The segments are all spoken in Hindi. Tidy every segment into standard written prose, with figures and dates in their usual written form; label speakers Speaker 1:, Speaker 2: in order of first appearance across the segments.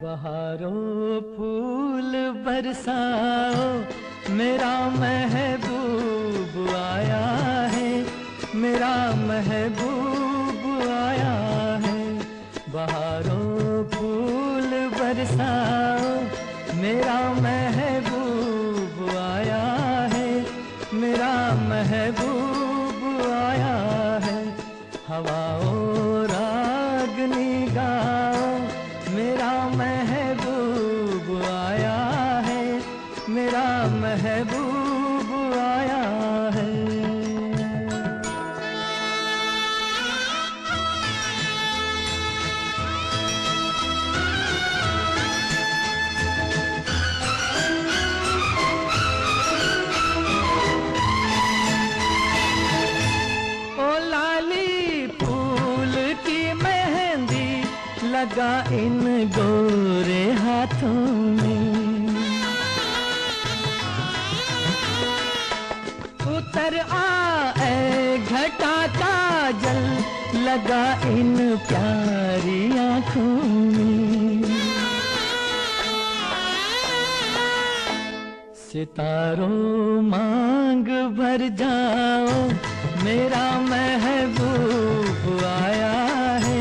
Speaker 1: बहारों फूल बरसाओ, मेरा महबूब आया है, मेरा महबूब आया है। बहारों फूल बरसाओ, मेरा महबूब आया है, मेरा महबूब आया है। हवाओं रागनी गाओ, मेरा महबूब आया है, मेरा महबूब आया है। ओ लाली फूल की मेहंदी लगा इन गोरे हाथों में, उतर आए घटा का जल लगा इन प्यारी आँखों में। सितारों मांग भर जाओ, मेरा महबूब आया है,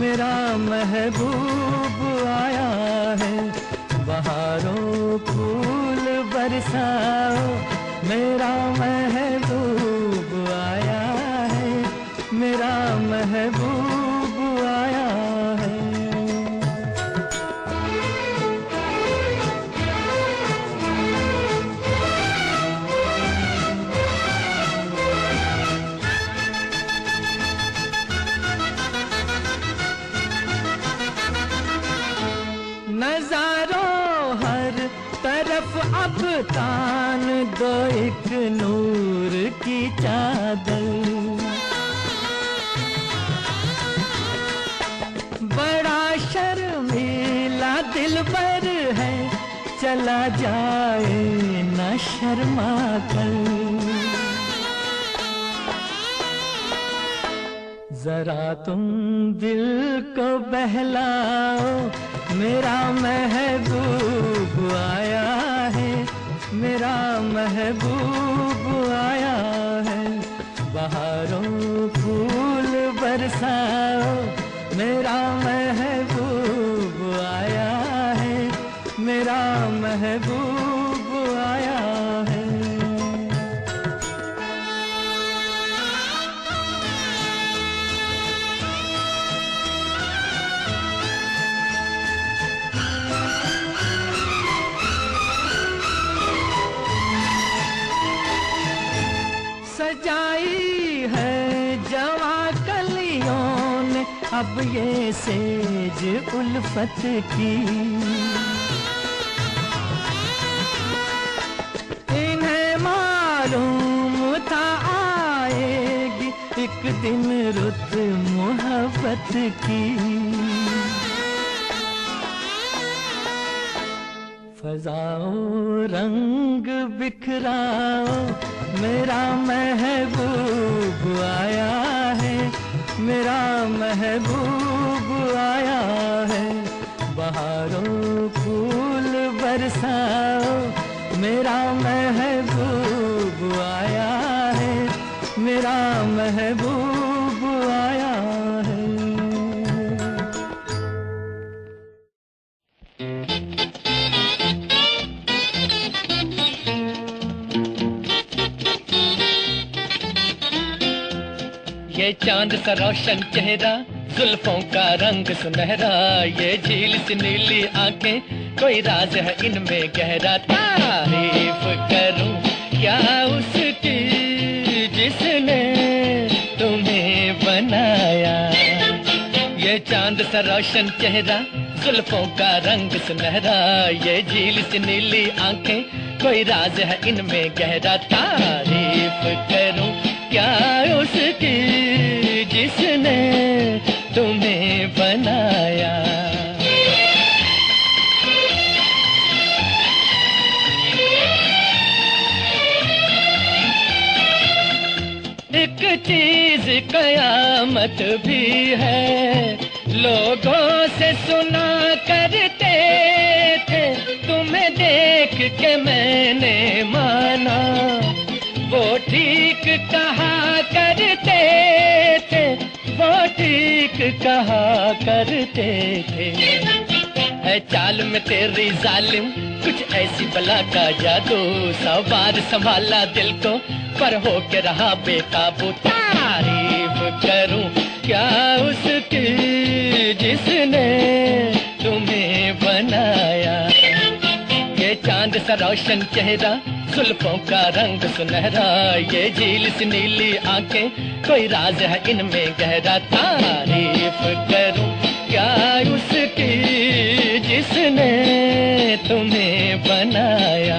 Speaker 1: मेरा महबूब आया है। बहारों फूल बरसाओ, मेरा महबूब आया है, मेरा महबूब आया है। नजारों हर तरफ अब तान दो एक नूर की चादर, बड़ा शर्मीला दिलबर है, चला जाए न शर्मा कर। जरा तुम दिल को बहलाओ, मेरा महबूब आया है, मेरा महबूब आया है। बहारों फूल बरसाओ, मेरा महबूब आया है, मेरा महबूब आया है। सजाई है जवा कलियों ने अब ये सेज उल्फत की, इन्हें मालूम था आएगी एक दिन रुत मोहब्बत की। फजाओं रंग बिखराओ, मेरा महबूब आया है, मेरा महबूब आया है। बहारों फूल बरसाओ, मेरा महबूब आया है, मेरा महबूब आया है।
Speaker 2: ये चांद सा रोशन चेहरा, जुल्फों का रंग सुनहरा, ये झील सी नीली आंखें, कोई राज है इनमें गहरा। तारीफ करूं क्या उसकी जिसने तुम्हें बनाया। ये चांद सा रोशन चेहरा, जुल्फों का रंग सुनहरा, ये झील सी नीली आंखें, कोई राज है इनमें गहरा। तारीफ करूं क्या उसकी जिसने तुम्हें बनाया। एक चीज कयामत भी है, लोगों से सुना करते के मैंने माना, वो ठीक कहा करते थे, वो ठीक कहा करते थे। है चाल में तेरी जालिम कुछ ऐसी बला का जादू, 100 बार संभाला दिल को पर हो के रहा बेकाबू। तारीफ करूं क्या उसकी जिसने तुम्हें बनाया, ये चांद सा रोशन चेहरा, जुल्फों का रंग सुनहरा, ये झील सी नीली आंखें, कोई राज है इनमें गहरा। तारीफ करूं क्या उसकी जिसने तुम्हें बनाया।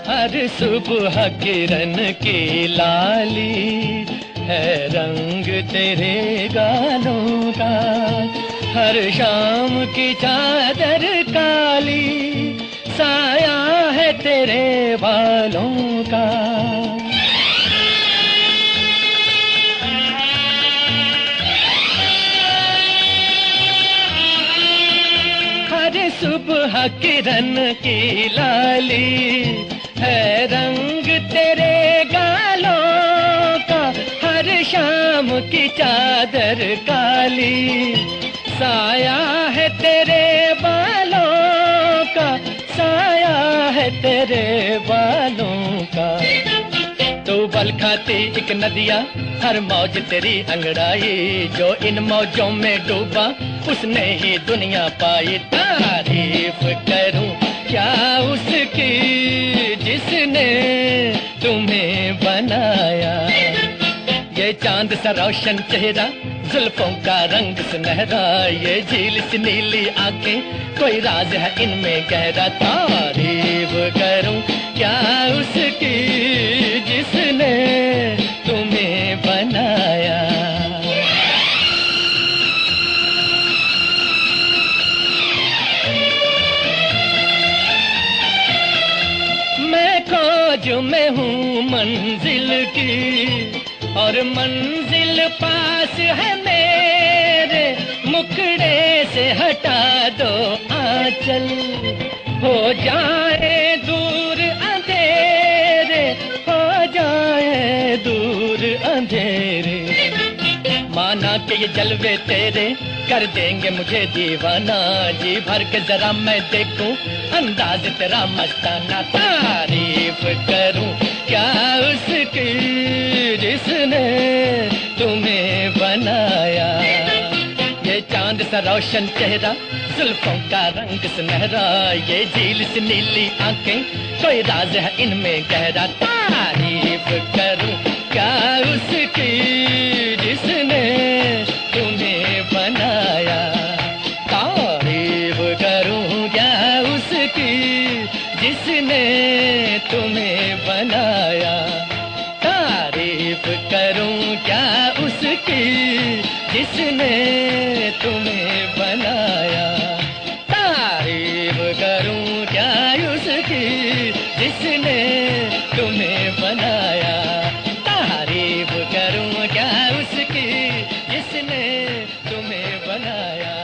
Speaker 2: हर सुबह किरण की लाली है रंग तेरे गालों का, हर शाम की चादर काली साया है तेरे बालों का। हर सुबह किरण की लाली है रंग तेरे गालों का, हर शाम की चादर काली साया है तेरे बालों का, साया है तेरे बालों का। तू बल खाती एक नदिया, हर मौज तेरी अंगड़ाई, जो इन मौजों में डूबा उसने ही दुनिया पाई। तारीफ करूं क्या उसकी जिसने तुम्हें बनाया, ये चांद सा रोशन चेहरा, जुल्फों का रंग सुनहरा, ये झील सी नीली आंखें, कोई राज है इनमें गहरा। तारीफ करूं क्या उसकी जिसने तुम्हें बनाया। मैं खोज में हूँ मंजिल की और मंजिल पास है मेरे, मुखड़े से हटा दो आंचल, हो जाए दूर अंधेरे, हो जाए दूर अंधेरे। माना कि ये जलवे तेरे कर देंगे मुझे दीवाना, जी भर के जरा मैं देखूं अंदाज तेरा मस्ताना। तारीफ करूं क्या उसकी जिसने तुम्हें बनाया, ये चांद सा रोशन चेहरा, जुल्फों का रंग सुनहरा, ये झील सी नीली आंखें, कोई राज है इनमें गहरा। तारीफ करूं क्या उसकी जिसने तुम्हें बनाया, तारीफ करूं क्या उसकी जिसने तुम्हें बनाया, तारीफ करूं क्या उसकी जिसने तुम्हें बनाया, तारीफ करूं क्या उसकी जिसने तुम्हें बनाया, तारीफ करूं क्या उसकी जिसने तुम्हें बनाया।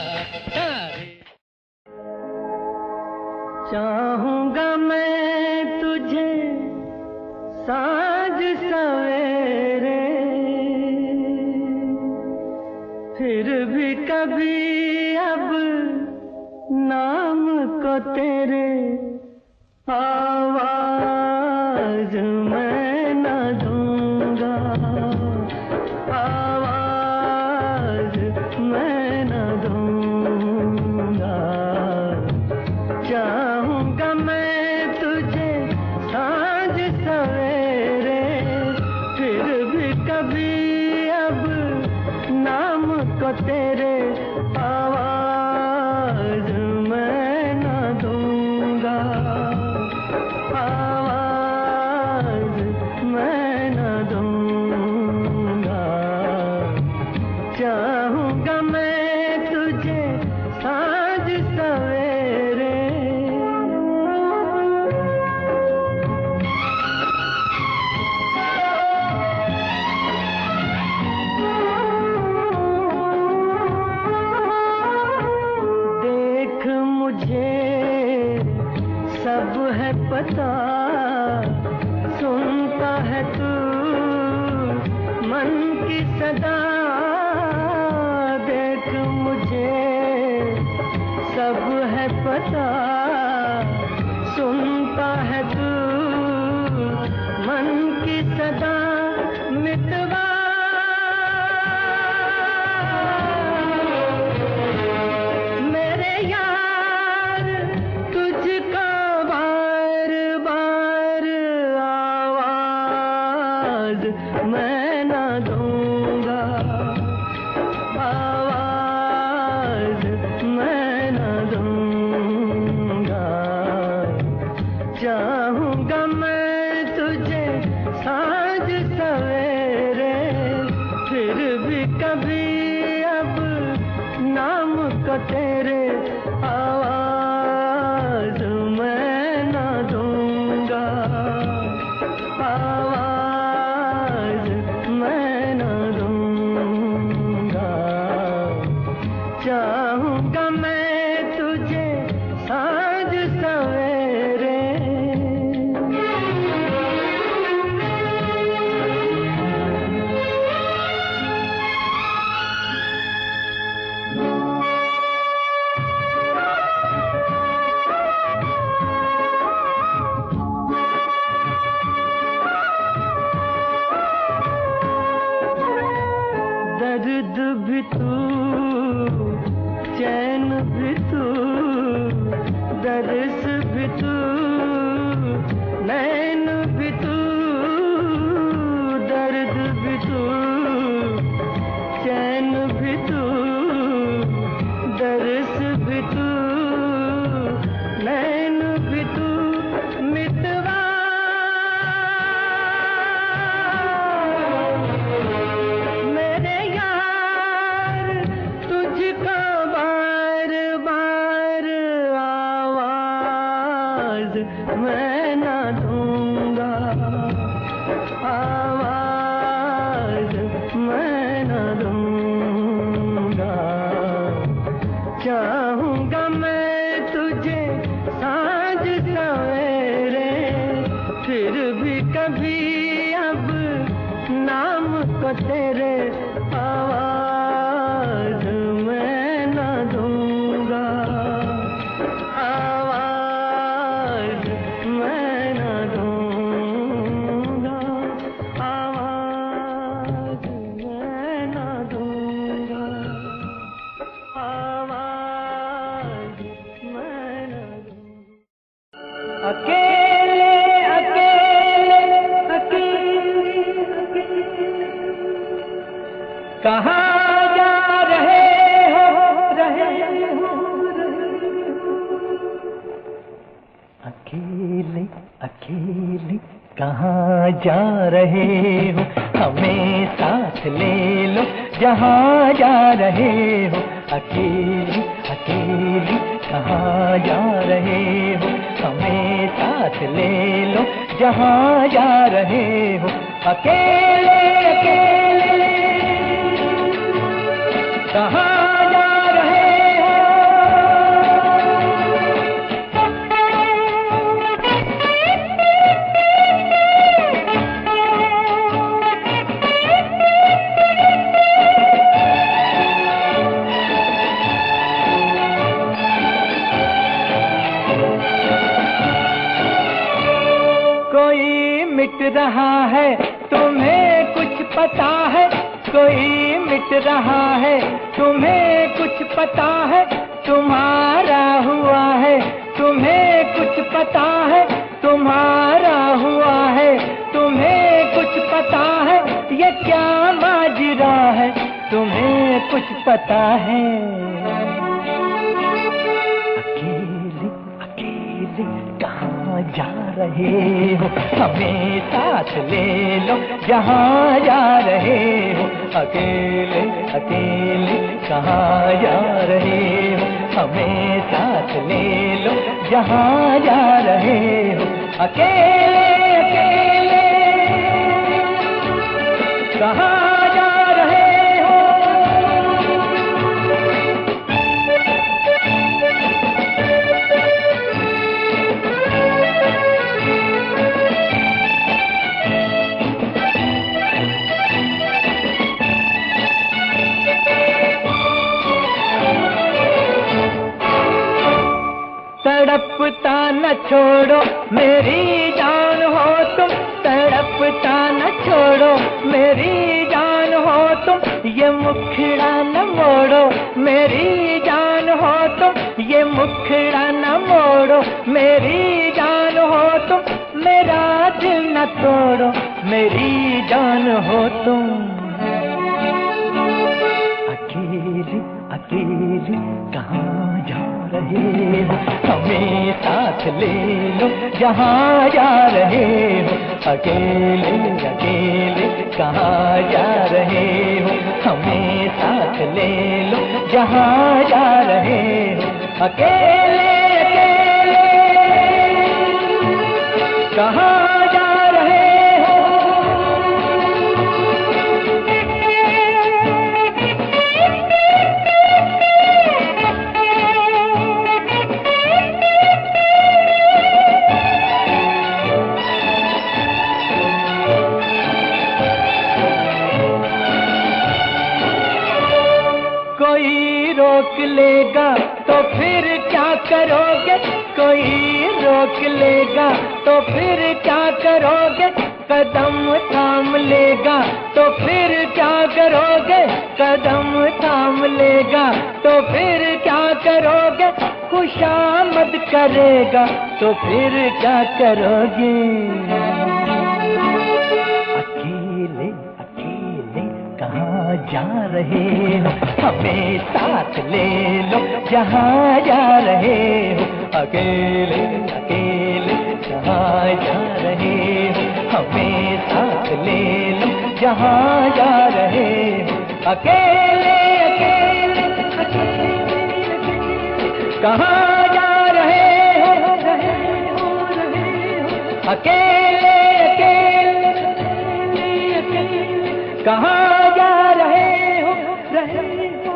Speaker 1: चाहूंगा मैं तुझे साँझ सवेरे, फिर भी कभी अब नाम को तेरे आवाज मैं न दूंगा, आवाज मैं न दूंगा। चाहूंगा मैं तुझे साँझ सवेरे, फिर भी कभी अब नाम को तेरे आवाज मैं न दूंगा, आवाज मैं न दूंगा। सदा देख मुझे सब है पता, सुनता है तू मन की सदा मितवा। मेरे यार तुझको बार बार आवाज मैं ना दूंगा, आवाज मैं ना दूंगा। चाहूंगा मैं तुझे सांझ सवेरे, फिर भी कभी अब नाम को तेरे आवाज मैं ना दूंगा, आवाज मैं ना दूंगा। चाहूंगा मैं तुझे सांझ सवेरे। दर्द भी तू, चैन भी तू, दर्द भी तू, नैन भी तू, दर्द भी तू, चैन भी तू, दर्द भी तू, नैन भी तू, मितवा। मेरे यार तुझको बार बार आवाज मैं ना दूंगा, आवाज मैं ना दूंगा। चाहूंगा मैं तुझे सांझ सवेरे, फिर भी कभी अब नाम को तेरे आवाज मैं ना दूंगा, आवाज मैं ना दूंगा, आवाज मैं ना दूंगा, आवाज मैं ना दूंगा। अकेले अकेले अकेले कहाँ जा रहे हो, रहे हो, अकेले अकेले कहाँ जा रहे हो, हमें साथ ले लो जहाँ जा रहे हो। अकेले अकेले कहाँ जा रहे हो, हमें साथ ले लो जहाँ जा रहे हो। अकेले अकेले कहाँ जा रहे हो। कोई मिट रहा है तुम्हें कुछ पता है, कोई मिट रहा है तुम्हें कुछ पता है, तुम्हारा हुआ है तुम्हें कुछ पता है, तुम्हारा हुआ है तुम्हें कुछ पता है। ये क्या माजरा है तुम्हें कुछ पता है। अकेले अकेले कहाँ जा रहे हो, हमें साथ ले लो जहाँ जा रहे हो। अकेले अकेले कहाँ जा रहे हो, हमें साथ ले लो जहाँ जा रहे हो। अकेले अकेले कहाँ जा रहे हो। ये मुखड़ा न मोड़ो मेरी जान हो तुम, ये मुखड़ा न मोड़ो मेरी जान हो तुम, मेरा दिल न तोड़ो मेरी जान हो तुम। अकेली अकेली कहाँ जा रहे हो, हमें साथ ले लो जहाँ जा रहे हो। अकेले अकेले कहाँ जा रहे हो, हमें साथ ले लो जहाँ जा रहे हो। अकेले अकेले कहाँ जा रहे हो। कोई रोक लेगा तो फिर क्या करोगे, कोई रोक लेगा तो फिर क्या करोगे, कदम थाम लेगा तो फिर क्या करोगे, कदम थाम लेगा तो फिर क्या करोगे, खुशामद करेगा तो फिर क्या करोगे। अकेले अकेले कहाँ जा रहे हो, हमें साथ ले लो जहाँ जा रहे हो। अकेले अकेले कहाँ जा रहे हो, हमें साथ ले लो जहाँ जा रहे हो। अकेले अकेले कहाँ जा रहे हो, अकेले अकेले कहाँ जा रहे हो, रहे हो।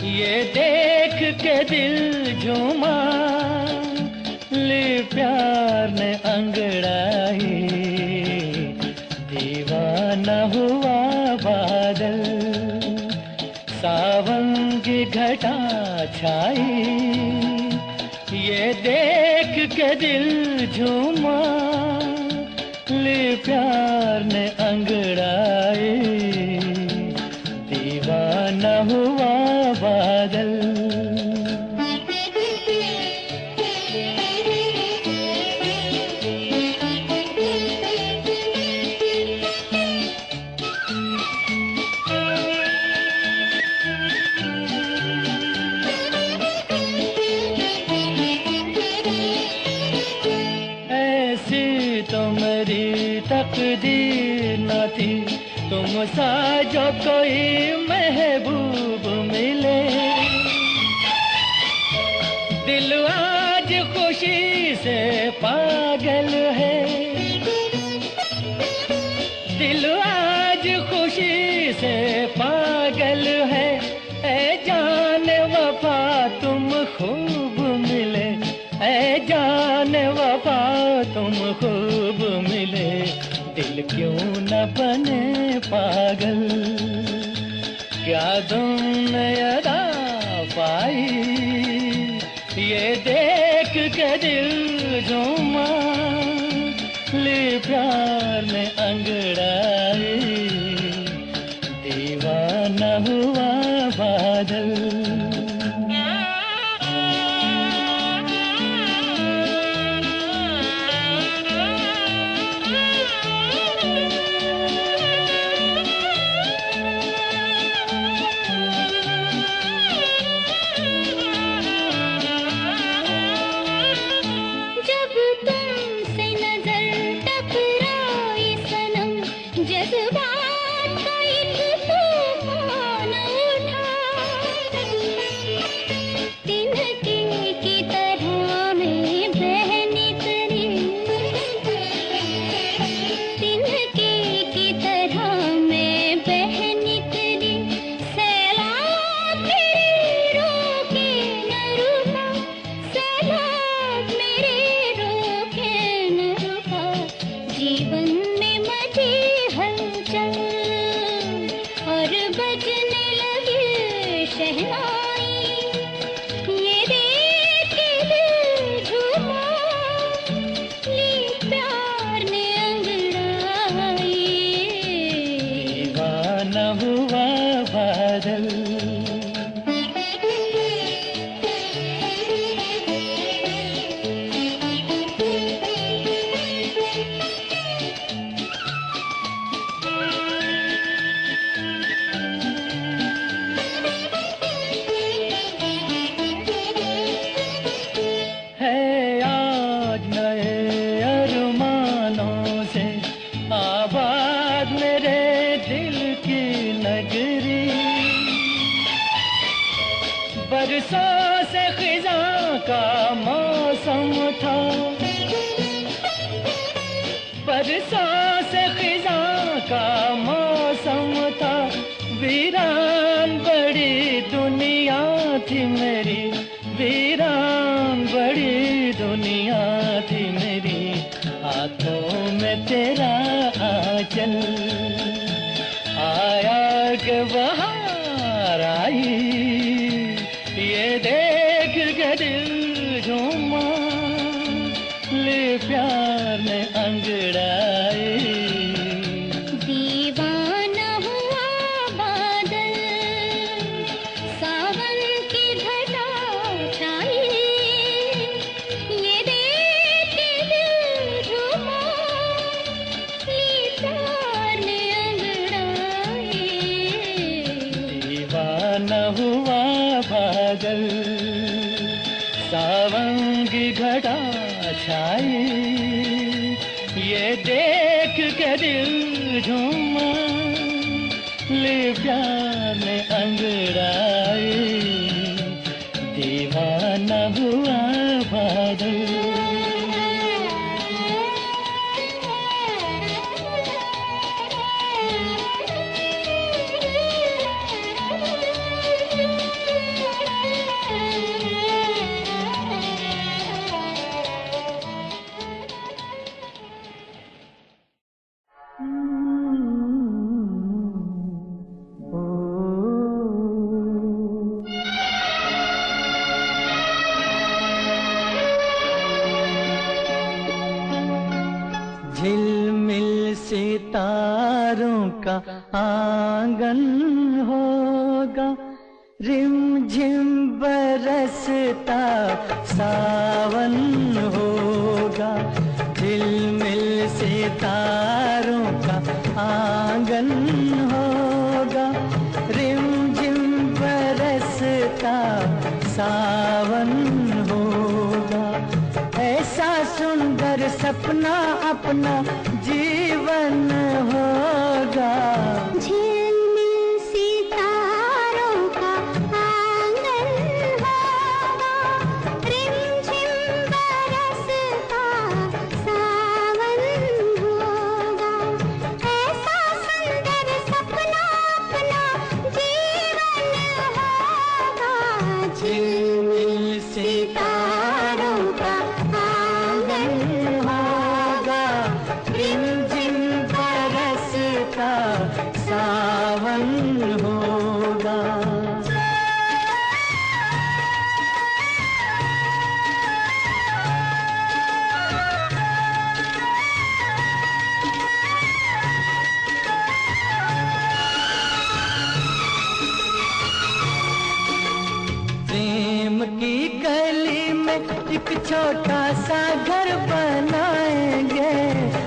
Speaker 2: ये देख के दिल झूमा, ले प्यार ने अंगड़ाई, दीवाना हुआ बादल, सावन की घटा छाई। ये देख के दिल झूमा, ले प्यार ने अंगड़ाई, दीवाना हुआ बादल। ऐसी तो मेरी तकदीर न थी, तुम सा जो कोई महबूब मिले। दिल आज खुशी से पागल है, दिल आज खुशी से पागल है। ऐ जान वफा तुम खूब मिले, ऐ जान वफा तुम खूब मिले। दिल क्यों न बने पागल, क्या तुमने अदा पाई। ये देख के दिल झूमा, ले प्यार ने अंगड़ाई, दीवाना हुआ बादल। का मौसम था, बरसों से खिज़ां का मौसम था। वीरान बड़ी दुनिया थी मेरी, वीरान बड़ी दुनिया थी मेरी। हाथों में तेरा आंचल आया कि बहार आई, ये देख के दिल झूमा, ले प्यार ने अंगड़ाई।
Speaker 3: दीवाना हुआ बादल, सावन की घटा छाई, ये देख के दिल झूमा, ले प्यार ने अंगड़ाई।
Speaker 2: दीवाना हुआ बादल, सावन की घटा छाई, ये देख के दिल झूमा, ले प्यार ने अंगड़ाई। दीवाना हुआ बादल।
Speaker 1: झिलमिल सितारों का आंगन होगा, रिमझिम बरसता सावन होगा। झिलमिल सितारों का आंगन होगा, रिमझिम बरसता सावन होगा। ऐसा सुंदर सपना अपना जीवन होगा।
Speaker 3: झिलमिल सितारों का आंगन होगा, रिमझिम बरसता सावन होगा। ऐसा सुंदर सपना अपना जीवन होगा।
Speaker 1: झिलमिल सितारों का आंगन होगा, रिमझिम बरसता सावन होगा। प्रेम की गली में एक छोटा सा घर बनाएंगे,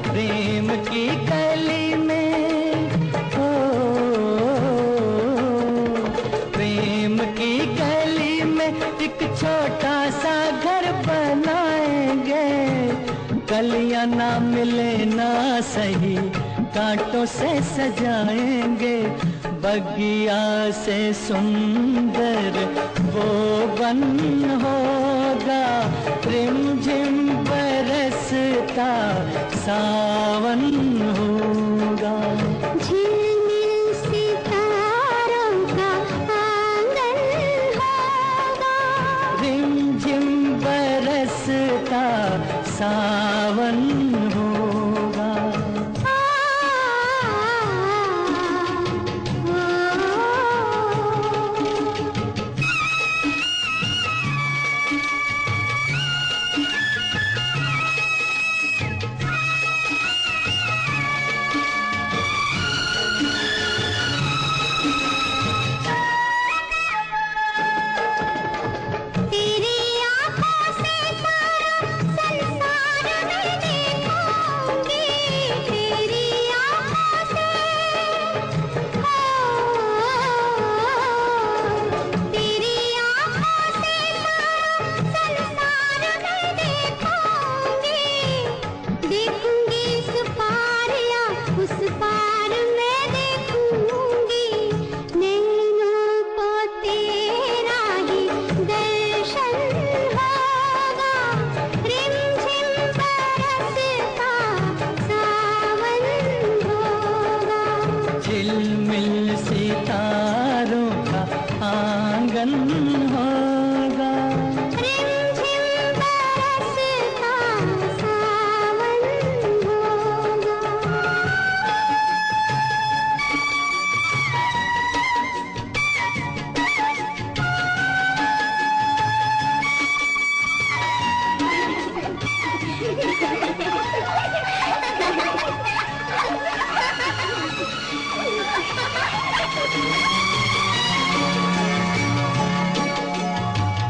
Speaker 1: प्रेम की गली में, हो प्रेम की गली में एक छोटा सा घर बनाएंगे। कलियां ना मिले ना सही, कांटों से सजाएंगे। बगिया से सुंदर वो बन होगा, रिमझिम बरसता सावन होगा।
Speaker 3: झिलमिल सितारों का आंगन होगा,
Speaker 1: रिमझिम बरसता सावन होगा।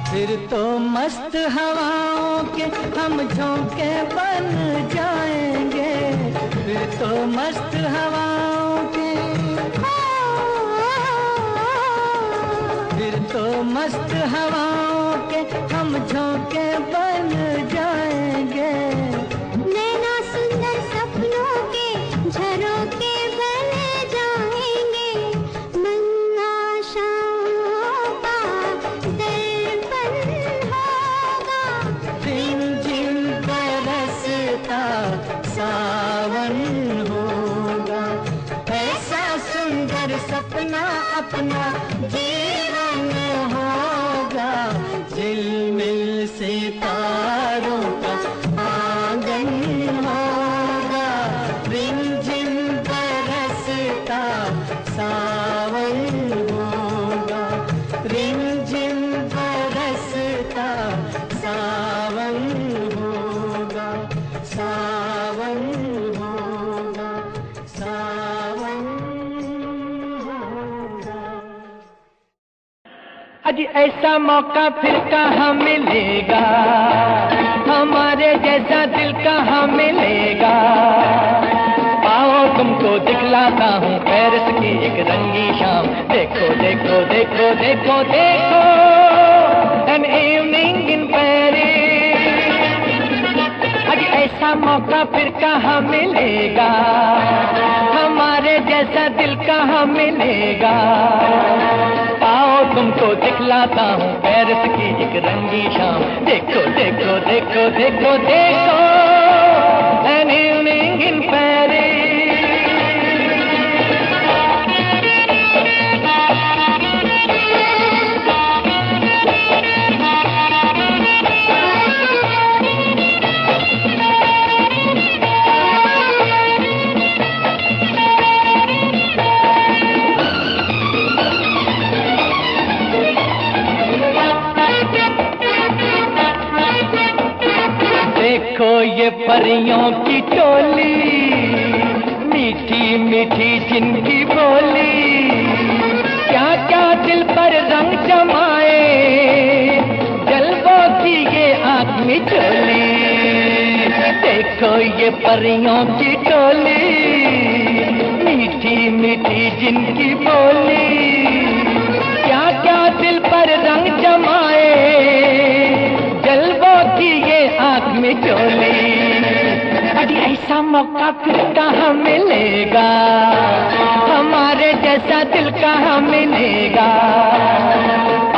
Speaker 1: फिर तो मस्त हवाओं के हम झोंके बन जाएंगे, फिर तो मस्त हवाओं के, फिर तो मस्त हवाओं के हम झोंके बन जाएंगे।
Speaker 3: नैना सुंदर सपनों के झरोखे बन जाएंगे, मन आशाओं का दर्पण होगा।
Speaker 1: रिमझिम बरसता सावन होगा, ऐसा सुंदर सपना अपना जीवन होगा। झिलमिल सितारों का आंगन होगा, रिमझिम बरसता सावन होगा, रिमझिम बरसता सावन होगा, सावन होगा, सावन होगा। अजी ऐसा मौका फिर कहाँ मिलेगा, हमारे जैसा दिल कहाँ मिलेगा। आओ तुमको दिखलाता हूँ पेरिस की एक रंगी शाम। देखो देखो देखो देखो देखो, एन इवनिंग इन पेरिस। अजी ऐसा मौका फिर कहाँ मिलेगा, हमारे जैसा दिल कहाँ मिलेगा। आओ तुमको दिखलाता हूँ पेरिस की एक रंगी शाम। देखो देखो देखो देखो देखो, एन इवनिंग इन पेरिस। देखो ये परियों की टोली, मीठी मीठी जिनकी बोली, क्या क्या दिल पर रंग जमाए, जलवों की ये आँख मिचोली। देखो ये परियों की टोली, मीठी मीठी जिनकी बोली, क्या क्या दिल पर रंग जमाए, जलवों की ये आँख में चोली। अरे ऐसा मौका फिर कहाँ मिलेगा, हमारे जैसा दिल कहाँ मिलेगा।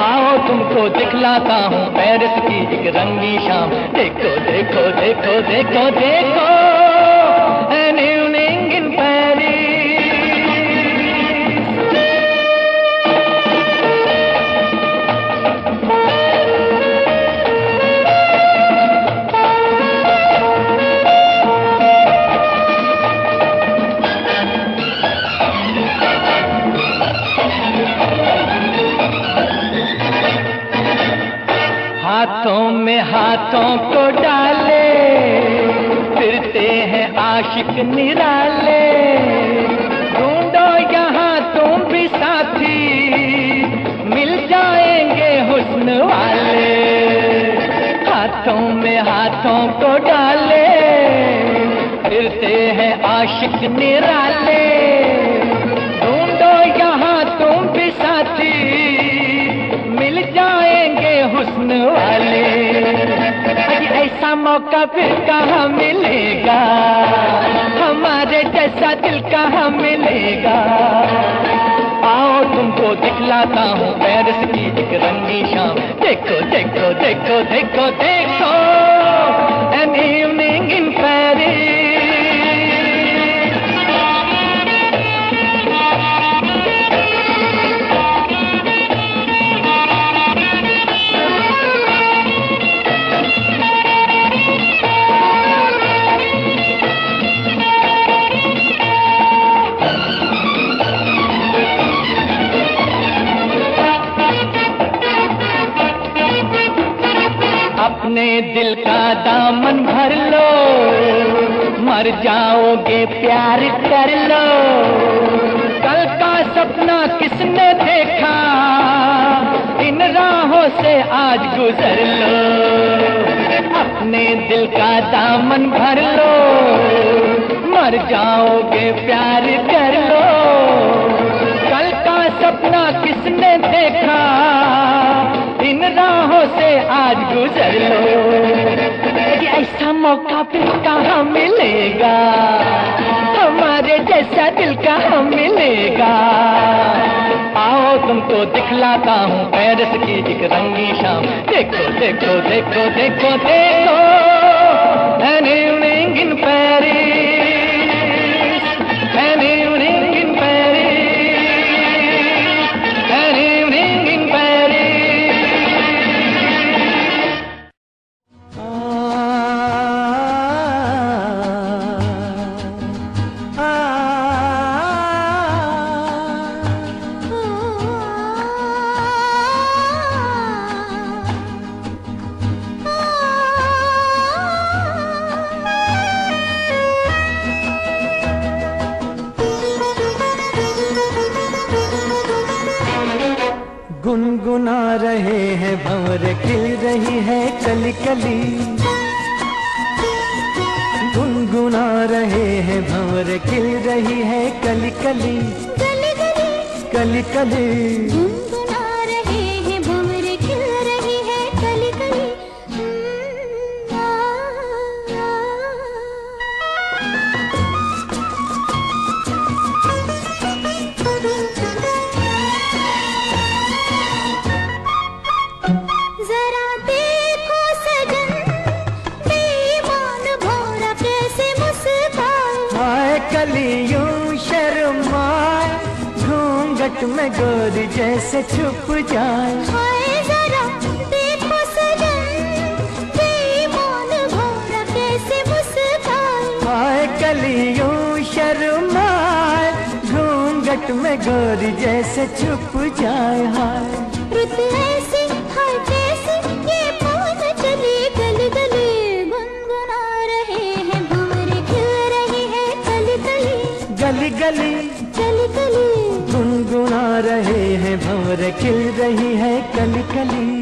Speaker 1: आओ तुमको दिखलाता हूँ पेरिस की एक रंगी शाम। देखो देखो देखो देखो देखो, एन इवनिंग इन पेरिस। हाथों में हाथों को डाले, फिरते हैं आशिक निराले। ढूंढो यहाँ तुम भी साथी, मिल जाएंगे हुस्न वाले। हाथों में हाथों को डाले, फिरते हैं आशिक निराले। ढूंढो यहाँ तुम भी साथी, मिल जाएंगे हुस्न वाले। ऐसा मौका फिर कहाँ मिलेगा, हमारे जैसा दिल कहाँ मिलेगा। आओ तुमको दिखलाता हूँ पेरिस की एक रंगी शाम। देखो देखो देखो देखो देखो, एन इवनिंग इन पेरिस। अपने दिल का दामन भर लो, मर जाओगे प्यार कर लो। कल का सपना किसने देखा, इन राहों से आज गुजर लो, अपने दिल का दामन भर लो, मर जाओगे प्यार कर लो। कल का सपना किसने देखा, इन राहों से आज गुजर लो। ऐसा मौका फिर कहाँ मिलेगा, हमारे जैसा दिल कहाँ मिलेगा। आओ तुमको दिखलाता हूँ पेरिस की एक रंगी शाम। देखो देखो देखो देखो देखो, an evening in Paris, an evening in Paris, an evening in Paris। गुनगुना रहे हैं भंवर, खिल रही है कली कली। गुनगुना रहे हैं भंवर, खिल रही है कली कली,
Speaker 3: गली गली
Speaker 1: कली कली।
Speaker 3: गुनगुना रहे हैं भंवर, खिल रही है कली कली। जरा देखो सजन, बेईमान भौरा कैसे मुस्काए।
Speaker 1: हाय कली यूं शर्माए, घूंघट में गोरी जैसे छुप जाए।
Speaker 3: हाय जरा देखो सजन, बेईमान भौरा कैसे मुस्काए।
Speaker 1: हाय कली यूं शर्माए, घूंघट में गोरी जैसे छुप जाए। हाय
Speaker 3: रुत ऐसी हाय कैसी, ये पवन चली गली गली। गुनगुना रहे हैं भंवर, खिल रही है कली कली,
Speaker 1: गली गली,
Speaker 3: कली कली।
Speaker 1: गुनगुना रहे हैं भंवर, खिल रही है कली कली।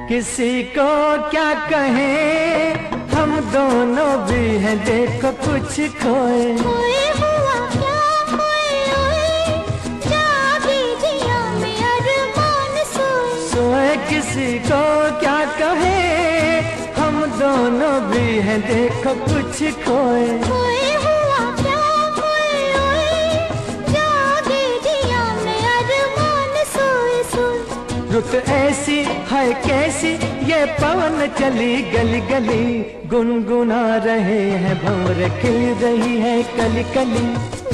Speaker 1: किसी को क्या कहें, हम दोनों भी हैं देखो कुछ खोए।
Speaker 3: खोए हुआ क्या खोए ओए, जागी जिया में अरमान सोए।
Speaker 1: सोए किसी को क्या कहें, हम दोनों भी हैं देखो कुछ खोए।
Speaker 3: खोए हुआ क्या खोए ओए, जागी जिया में अरमान सोए सोए।
Speaker 1: रुत ऐसी है कैसी, ये पवन चली गली गली। गुनगुना रहे हैं भंवर, खिल रही है कली कली,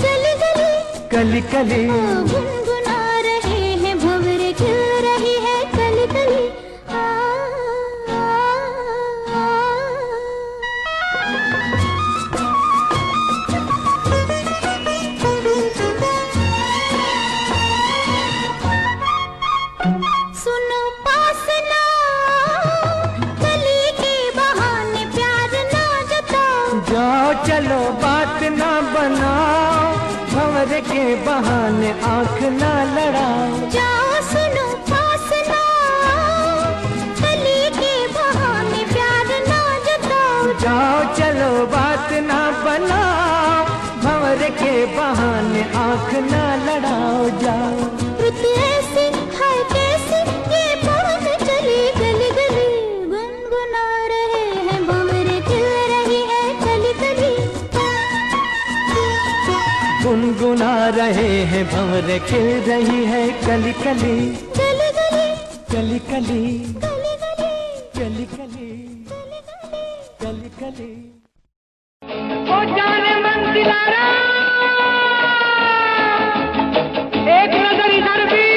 Speaker 3: गली गली
Speaker 1: कली कली।
Speaker 3: गुनगुना रहे हैं भंवर, खिल रही है कली कली। सुनो पास ना, कली के बहाने प्यार ना जताओ।
Speaker 1: जाओ चलो बात ना बनाओ, भंवर के बहाने आंख ना लड़ाओ।
Speaker 3: जाओ सुनो पास ना, कली के बहाने प्यार ना जताओ।
Speaker 1: जाओ चलो बात ना बनाओ, भंवर के बहाने आंख ना लड़ाओ। जाओ
Speaker 3: रुत ऐसी हाय कैसी, ये पवन चली गली गली। गुनगुना रहे हैं भंवर, खिल रही है कली कली।
Speaker 1: गुनगुना रहे हैं भंवर, खिल रही है कली कली,
Speaker 3: गली गली
Speaker 1: कली कली,
Speaker 3: गली गली
Speaker 1: कली कली,
Speaker 3: गली
Speaker 1: कली कली। ओ जाने मन दिलारा, एक नजर इधर भी।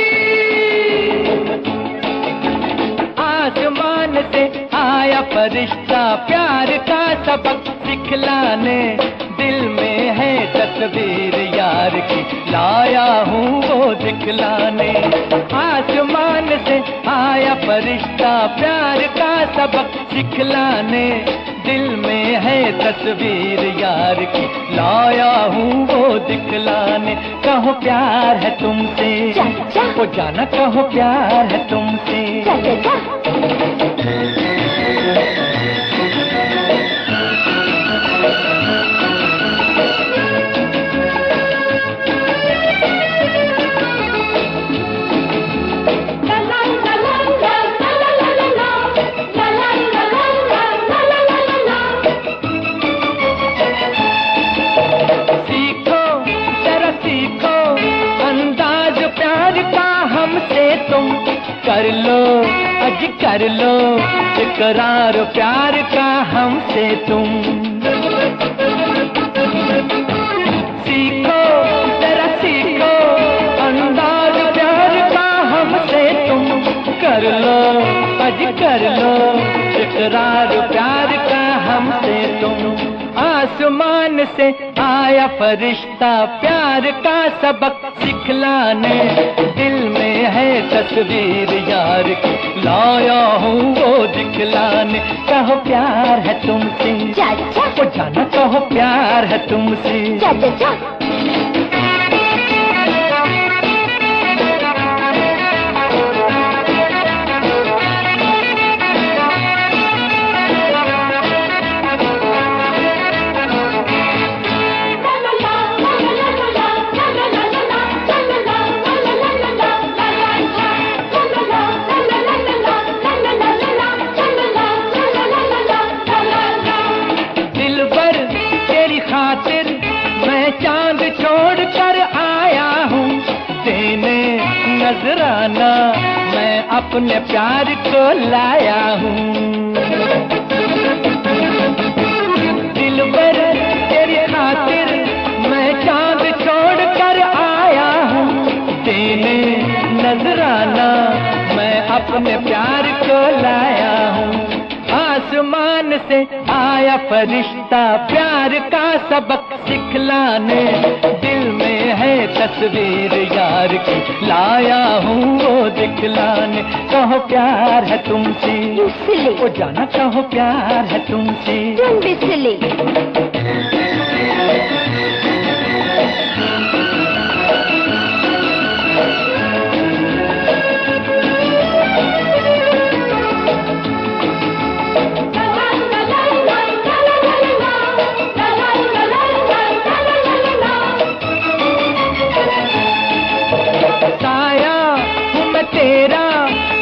Speaker 1: आसमान से आया फरिश्ता प्यार का सबक सिखलाने, दिल में है तस्वीर यार की, लाया हूँ वो दिखलाने। आसमान से आया फरिश्ता प्यार का सबक सिखलाने, दिल में है तस्वीर यार की, लाया हूँ वो दिखलाने। कहो प्यार है तुमसे, वो जाना कहो प्यार है तुमसे। कर लो अज कर लो इकरार प्यार का हमसे तुम। सीखो जरा सीखो अंदाज प्यार का हमसे तुम। कर लो अज कर लो इकरार प्यार का हमसे तुम। आसमान से आया फरिश्ता प्यार का सबक सिखलाने, दिल में है तस्वीर यार की, लाया हूँ वो दिखलाने। कहो प्यार है तुमसे, वो जाना कहो प्यार है तुमसे। नजराना मैं अपने प्यार को लाया हूँ। दिलबर तेरी खातिर मैं चांद छोड़ कर आया हूँ, देने नजराना मैं अपने प्यार को लाया हूँ। आसमान से आया फरिश्ता प्यार का सबक सिखलाने, दिल में है तस्वीर यार की, लाया हूँ वो दिखलाने। कहो प्यार है तुमसे, वो जाना कहो प्यार है तुमसे।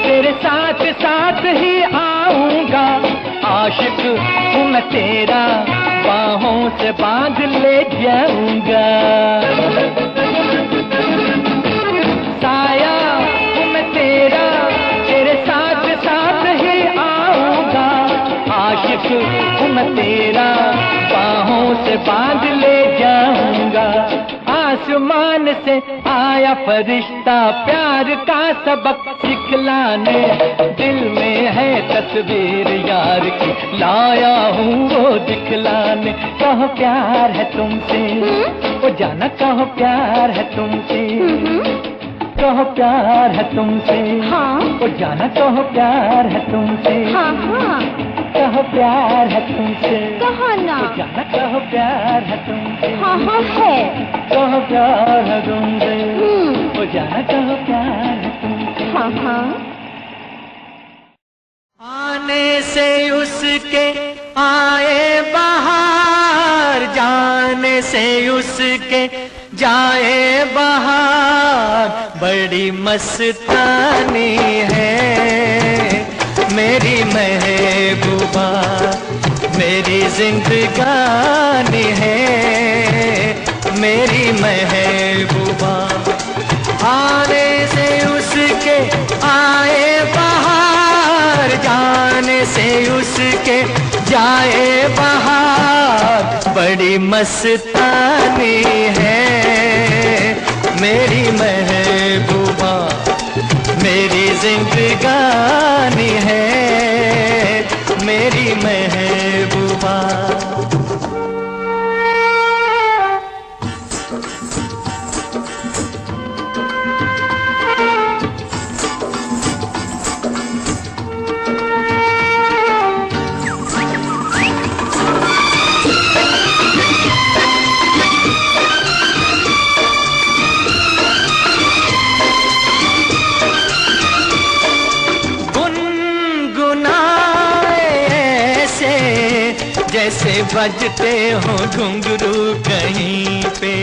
Speaker 1: तेरे साथ साथ ही आऊंगा, आशिक हूँ मैं तेरा, बाहों से बांध ले जाऊंगा। साया हूँ मैं तेरा, तेरे साथ साथ ही आऊंगा, आशिक हूँ मैं तेरा, बाहों से बांध ले जाऊंगा। आसमान से आया फरिश्ता प्यार का सबक सिखलाने, दिल में है तस्वीर यार की, लाया हूँ वो दिखलाने। कहो प्यार है तुमसे, वो जाना कहो प्यार है तुमसे। कहो प्यार है तुमसे, वो जाना कहो प्यार है तुमसे। कहो प्यार है तुमसे,
Speaker 3: कहो ना,
Speaker 1: वो जाना कहो प्यार है तुमसे।
Speaker 3: है
Speaker 1: कहो प्यार है तुमसे, वो जाना कहो प्यार है तुमसे। आने से उसके आए बहार, जाने से उसके जाए बहार, बड़ी मस्तानी है मेरी महबूबा, मेरी जिंदगानी है मेरी महबूबा। आने से उसके आए बहार, जाने से उसके जाए बहार, बड़ी मस्तानी है मेरी महबूबा, मेरी जिंदगानी है मेरी जैसे बजते हो घुंघरू कहीं पे,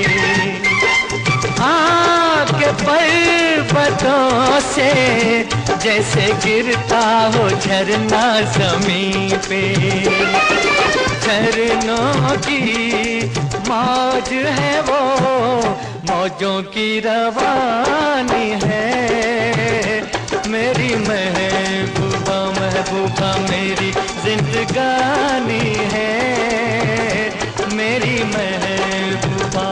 Speaker 1: आके पर्वतों से जैसे गिरता हो झरना जमीन पे। झरनों की मौज है वो, मौजों की रवानी है। मेरी महबूबा महबूबा मेरी जिंदगानी है, मेरी महबूबा।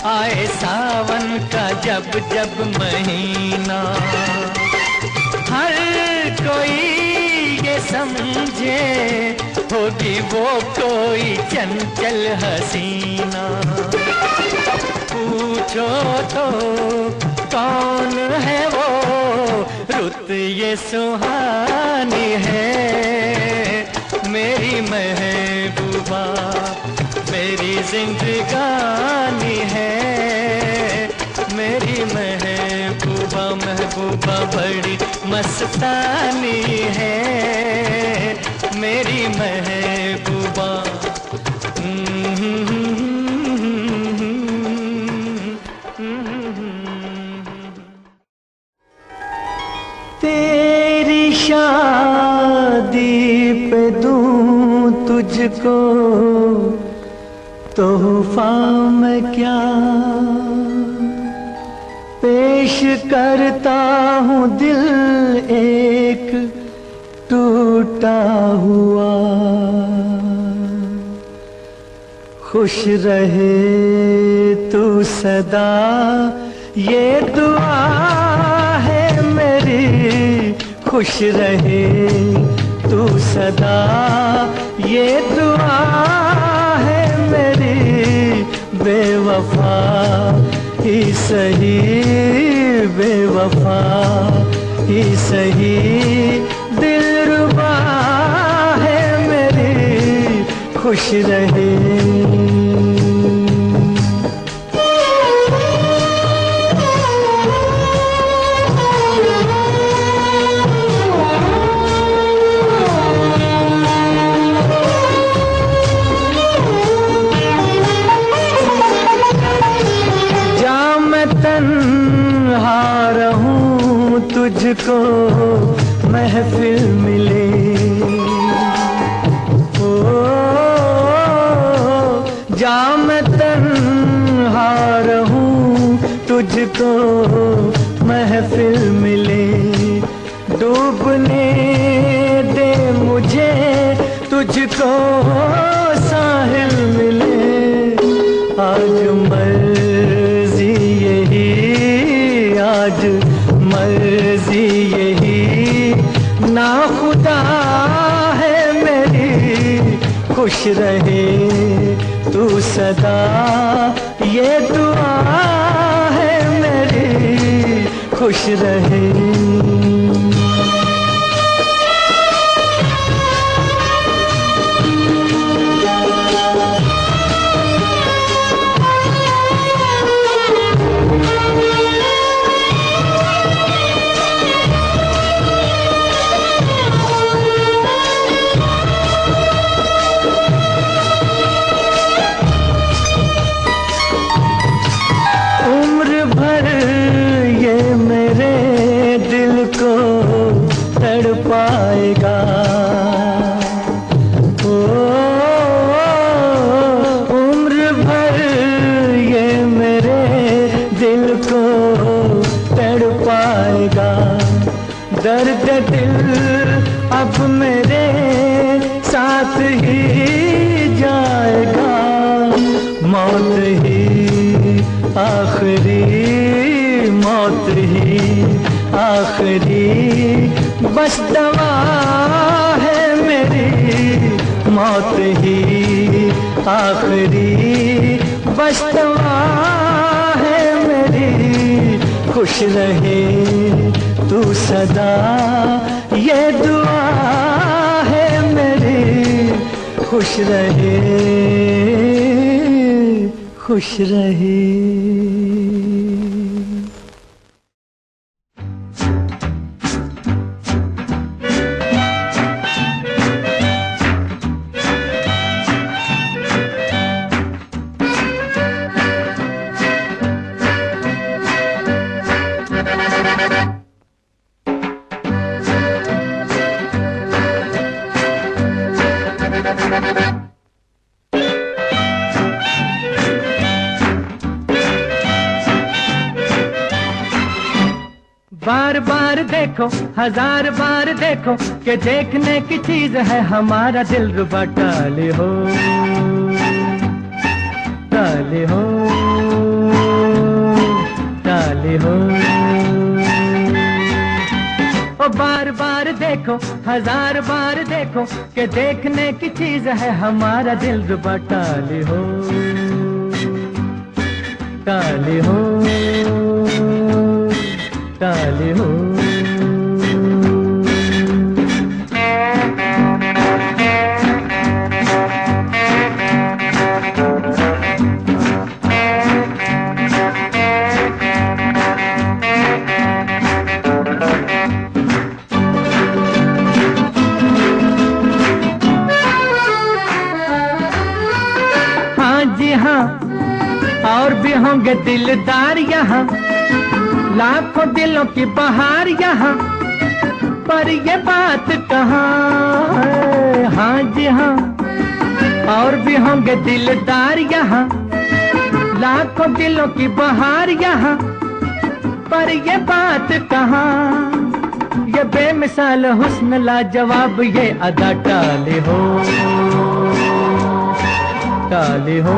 Speaker 1: आए सावन का जब जब महीना, हर कोई ये समझे होगी वो कोई चंचल हसीना। पूछो तो कौन है वो, रुत ये सुहानी है। मेरी महबूबा मेरी जिंदगानी है, मेरी महबूबा महबूबा बड़ी मस्तानी है, मेरी महबूबा। तेरी शादी पे दूं तुझको तोहफा मैं क्या पेश करता हूँ, दिल एक टूटा हुआ। खुश रहे तू सदा ये दुआ है मेरी, खुश रहे तू सदा ये दुआ है मेरी। बेवफा ही सही, बेवफा ही सही, दिलरुबा है मेरी, खुश रहे। तुझको महफिल मिले, ओ जा मैं तन्हा रहूं, तुझको महफिल मिले। डूबने दे मुझे, तुझको साहिल मिले। आज मर्जी यही, आज मर्जी यही, ना खुदा है मेरी, खुश रहे तू सदा ये दुआ है मेरी, खुश रहे। पाएगा ओ उम्र भर ये मेरे दिल को तड़पाएगा। दर्द दिल अब मेरे साथ ही जाएगा। मौत ही आखिरी, मौत ही आखिरी बस दवा है मेरी, मौत ही आखिरी बस दुआ है मेरी, खुश रहे तू सदा, ये दुआ है मेरी, खुश रहे, खुश रहे। बार बार देखो, हजार बार देखो, कि देखने की चीज है हमारा दिल रुबा। टाले हो, टाले हो, टाले हो। ओ बार बार देखो, हजार बार देखो, कि देखने की चीज है हमारा दिल रुबा। टाले हो, टाले हो, टाले हो। हाँ जी हाँ, और भी होंगे दिलदार यहाँ, लाखों दिलों की बहार यहाँ, पर ये बात कहाँ है। हाँ जी हाँ, और भी होंगे दिलदार यहाँ, लाखों दिलों की बहार यहाँ, पर ये बात कहाँ। ये बेमिसाल हुस्न लाजवाब ये अदा। टाले हो, टाले हो,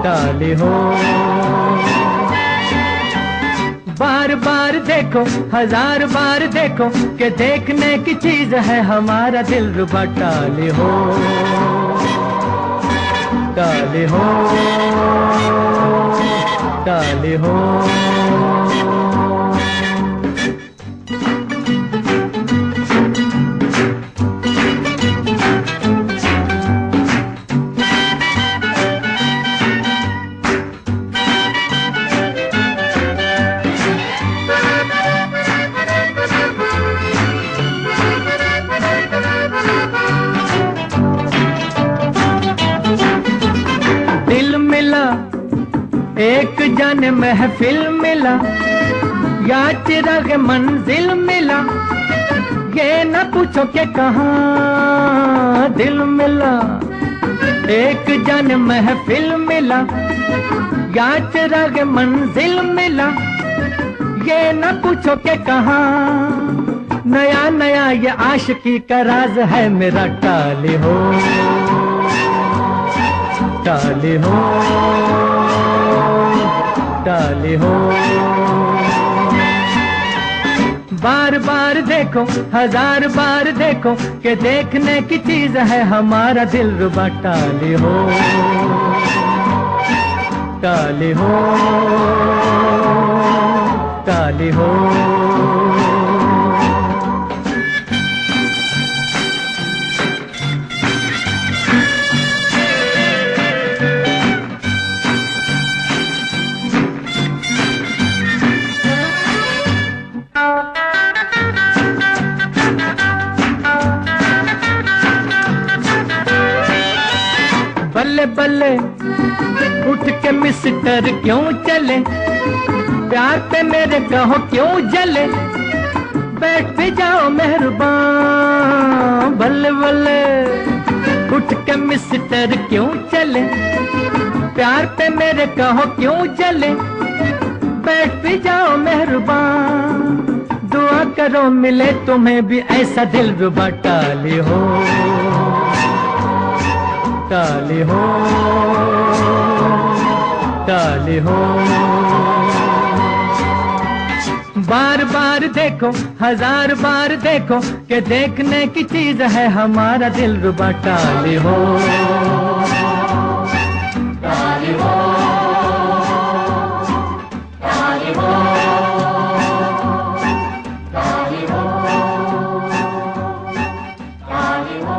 Speaker 1: टाले हो। बार बार देखो, हजार बार देखो, कि देखने की चीज है हमारा दिल रुबा। टाले हो, टाले हो, टाले हो। एक जाने महफिल मिला, या चिराग मंजिल मिला, ये न पूछो कि कहाँ दिल मिला। एक जाने महफिल मिला, या चिराग मंजिल मिला, ये न पूछो कि कहाँ। नया नया ये आशिकी का राज है मेरा। टाले हो, टाले हो, टाले हो। बार बार देखो, हजार बार देखो, कि देखने की चीज है हमारा दिल रुबा। टाले हो, टाले हो, टाले हो। बल्ले बल्ले उठ के मिस्टर क्यों चले, प्यार पे मेरे कहो क्यों जले, बैठ भी जाओ मेहरबान। बल्ले बल्ले उठ के मिस्टर क्यों चले, प्यार पे मेरे कहो क्यों जले, बैठ भी जाओ मेहरबान। दुआ करो मिले तुम्हें भी ऐसा दिल रुबा। टाले हो, टाले हो, टाले हो। बार बार देखो, हजार बार देखो, कि देखने की चीज है हमारा दिल रुबा। टाली हो, टाली हो, टाली हो, टाली हो, टाली हो।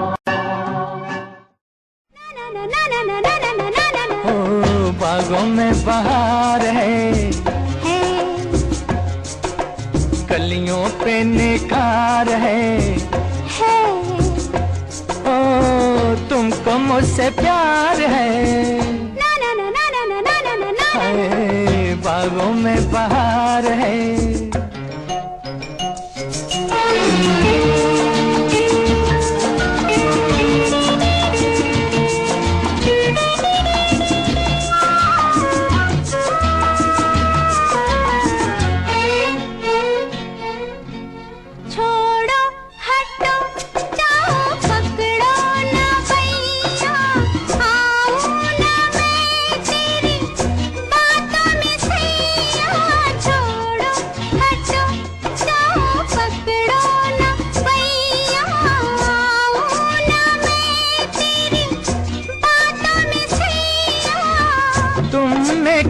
Speaker 1: ओ बागों में बहार है, कलियों पे निखार है। ओ तुमको मुझसे प्यार है, हाय बागों में बहार है।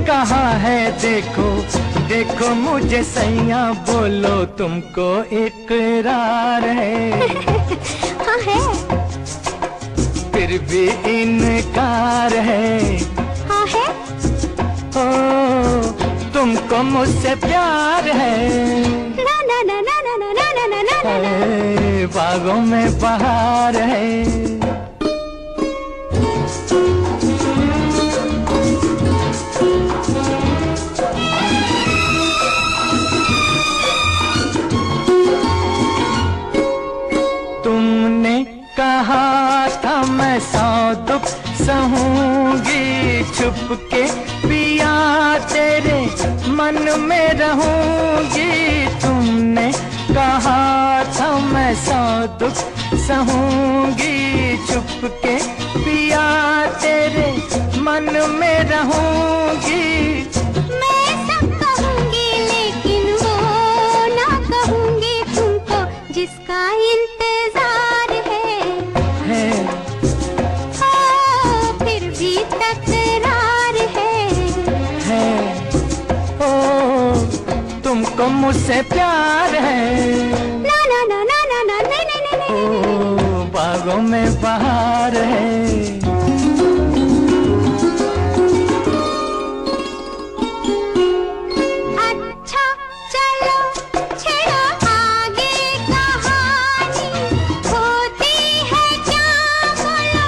Speaker 1: कहा है देखो, देखो मुझे सैया, बोलो तुमको इकरार है।
Speaker 3: हाँ है,
Speaker 1: फिर भी इनकार है।
Speaker 3: हाँ है,
Speaker 1: ओ तुमको मुझसे प्यार है।
Speaker 3: ना ना ना ना ना ना ना ना ना ना
Speaker 1: ना। बागों में बहार है। कहा था मैं 100 दुख सहूंगी छुप के, पिया तेरे मन में रहूंगी। तुमने कहा था मैं 100 दुख सहूंगी छुप के, पिया तेरे मन में रहूंगी।
Speaker 3: मैं सब कहूंगी लेकिन वो ना कहूंगी तुमको जिसका इंतजार है। फिर भी तकरार है।
Speaker 1: ओ तुमको मुझसे प्यार है।
Speaker 3: ना ना ना ना ना ना नहीं नहीं नहीं।
Speaker 1: ओ बागों में बहार है।
Speaker 3: अच्छा चलो छेड़ो आगे कहानी, होती है क्या बोलो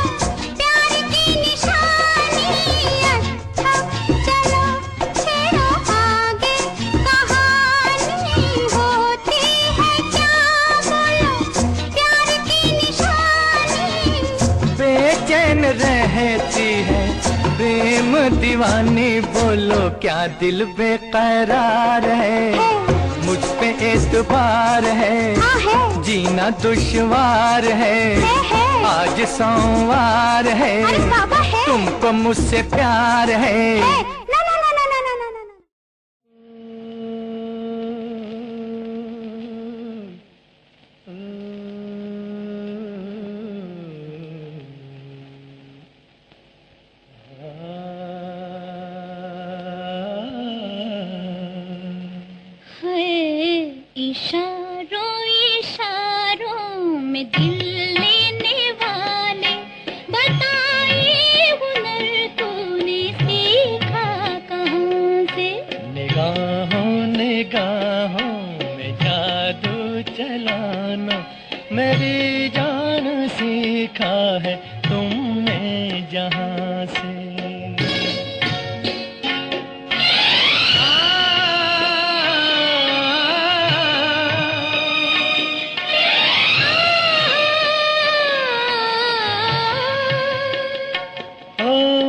Speaker 3: प्यार की निशानी। अच्छा चलो छेड़ो आगे कहानी, होती है क्या बोलो प्यार की निशानी।
Speaker 1: बेचैन रहती है प्रेम दीवानी, बोलो क्या दिल बेकरार है। मुझ पे एतबार है, जीना दुश्वार है। आज सोमवार है, तुमको मुझसे प्यार है।
Speaker 3: ना ना ना ना ना ना ना ना।
Speaker 4: इशारों इशारों में दिल लेने वाले, बताइए हुनर तूने सीखा कहाँ से।
Speaker 2: निगाहों निगाहों में जादू चलाना, मेरी जान सीखा है तुमने जहाँ से।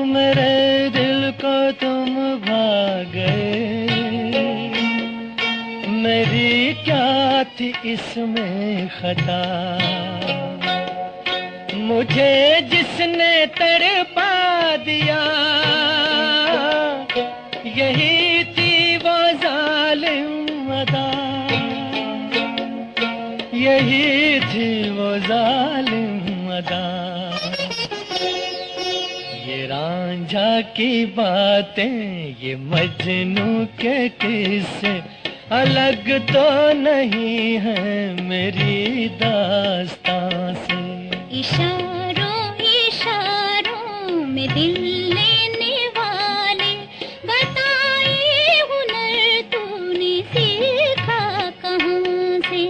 Speaker 2: मेरे दिल को तुम भा गए, मेरी क्या थी इसमें खता। मुझे जिसने तड़पा दिया, यही थी वो जालिम अदा। रही थी वो जालिम अदा। ये रांझा की बातें, ये मजनू के किस्से अलग तो नहीं है मेरी दास्तां से।
Speaker 4: इशारों इशारों में दिल लेने वाले, बताए हुनर तूने सीखा कहाँ से।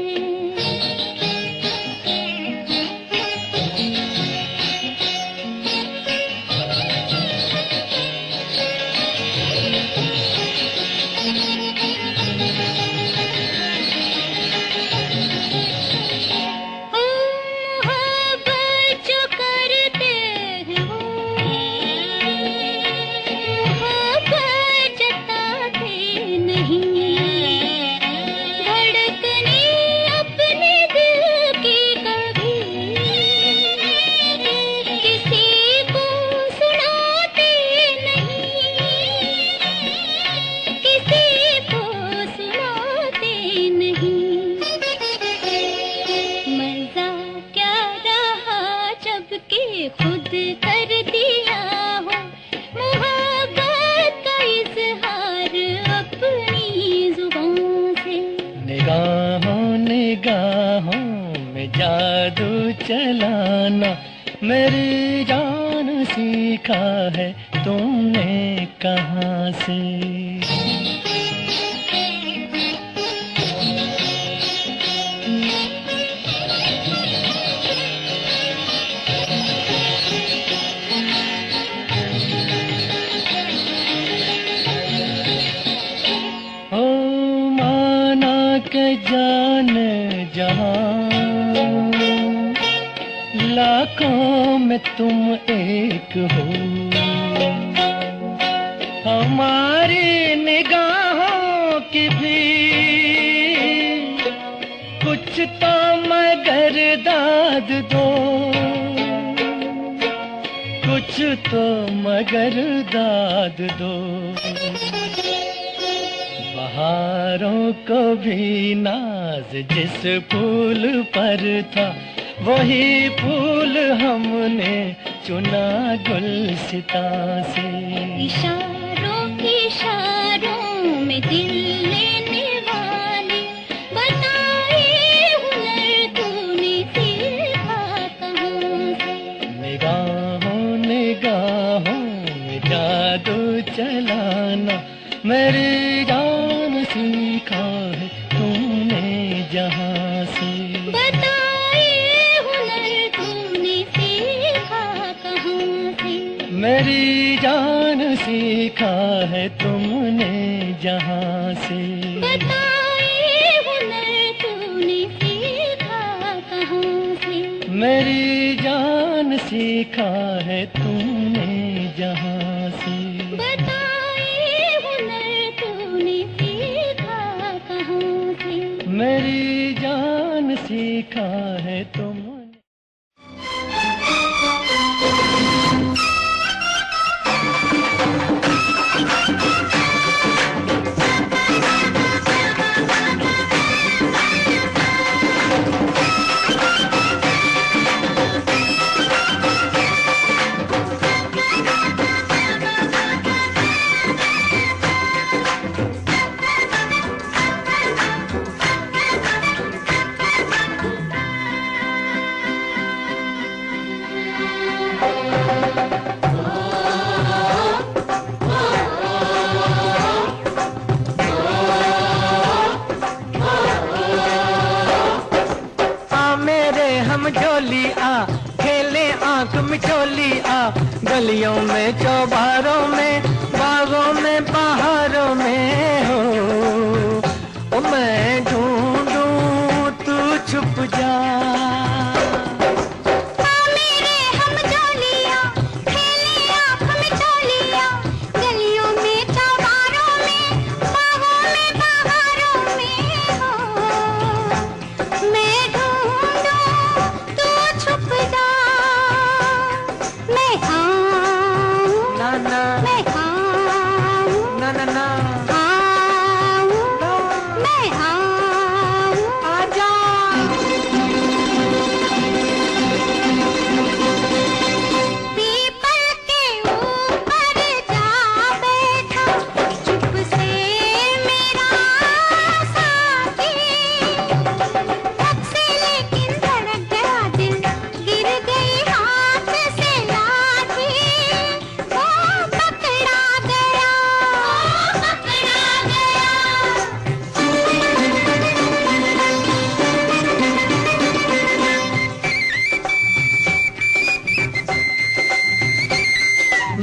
Speaker 4: खुद कर दिया हो मोहब्बत का इजहार अपनी जुबान से।
Speaker 2: निगाहों निगाहों में जादू चलाना मेरी जान सीखा है तुमने कहाँ से। जान जहां लाखों में तुम एक हो, हमारी निगाहों की भी कुछ तो मगर दाद दो, कुछ तो मगर दाद दो। बहारों को भी नाज जिस फूल पर था, वही फूल हमने चुना गुलसिता से।
Speaker 4: इशारों इशारों में दिल लेने वाले, बताए हुनर तूने सीखा कहाँ से।
Speaker 2: निगाहों निगाहों में जादू चलाना मेरी जान सीखा है तुमने जहाँ से।
Speaker 4: बताए हुनर तूने सीखा कहाँ से।
Speaker 2: मेरी जान सीखा है तुमने जहाँ से।
Speaker 4: बताए हुनर तूने सीखा कहाँ से।
Speaker 2: मेरी जान सीखा है तुमने जहाँ से। मेरी जान सीखा है तुमने।
Speaker 1: झोली आ खेले आंख मिचोली आ, गलियों में चौबारों में बागों में पहाड़ों में हो। ओ मैं ढूंढूं तू छुप जा।
Speaker 3: मैं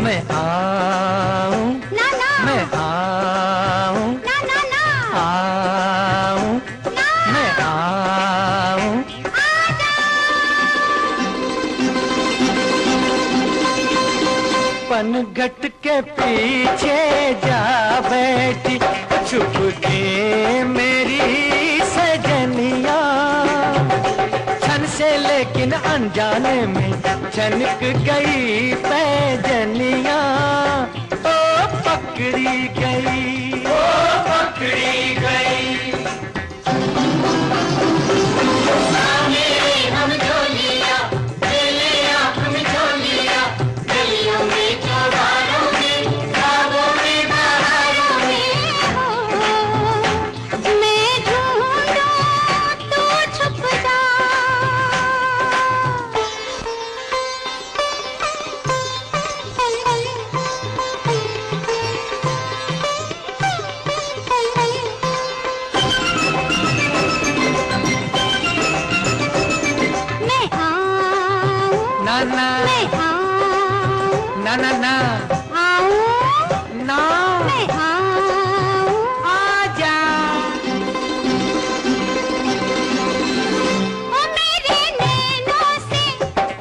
Speaker 1: मैं आऊं
Speaker 3: ना ना
Speaker 1: मैं आऊं
Speaker 3: ना ना ना
Speaker 1: आऊं
Speaker 3: ना
Speaker 1: मैं आऊं पनघट के पीछे जा बैठी छुप के मेरी सजनिया छन से लेकिन अनजाने में छनक गई पैजनिया ओ पकड़ी गई ओ पकड़ी गई हम झोलिया गलियां हम झोलिया गलियों में चौबारों में ख्वाबों में बहारों में
Speaker 3: मैं ढूंढूं तू छुप जा मैं आऊं
Speaker 1: ना ना
Speaker 3: मैं आऊं
Speaker 1: ना ना ना
Speaker 3: आऊं
Speaker 1: ना
Speaker 3: मैं आऊं
Speaker 1: आजा
Speaker 3: ओ मेरे नैनों से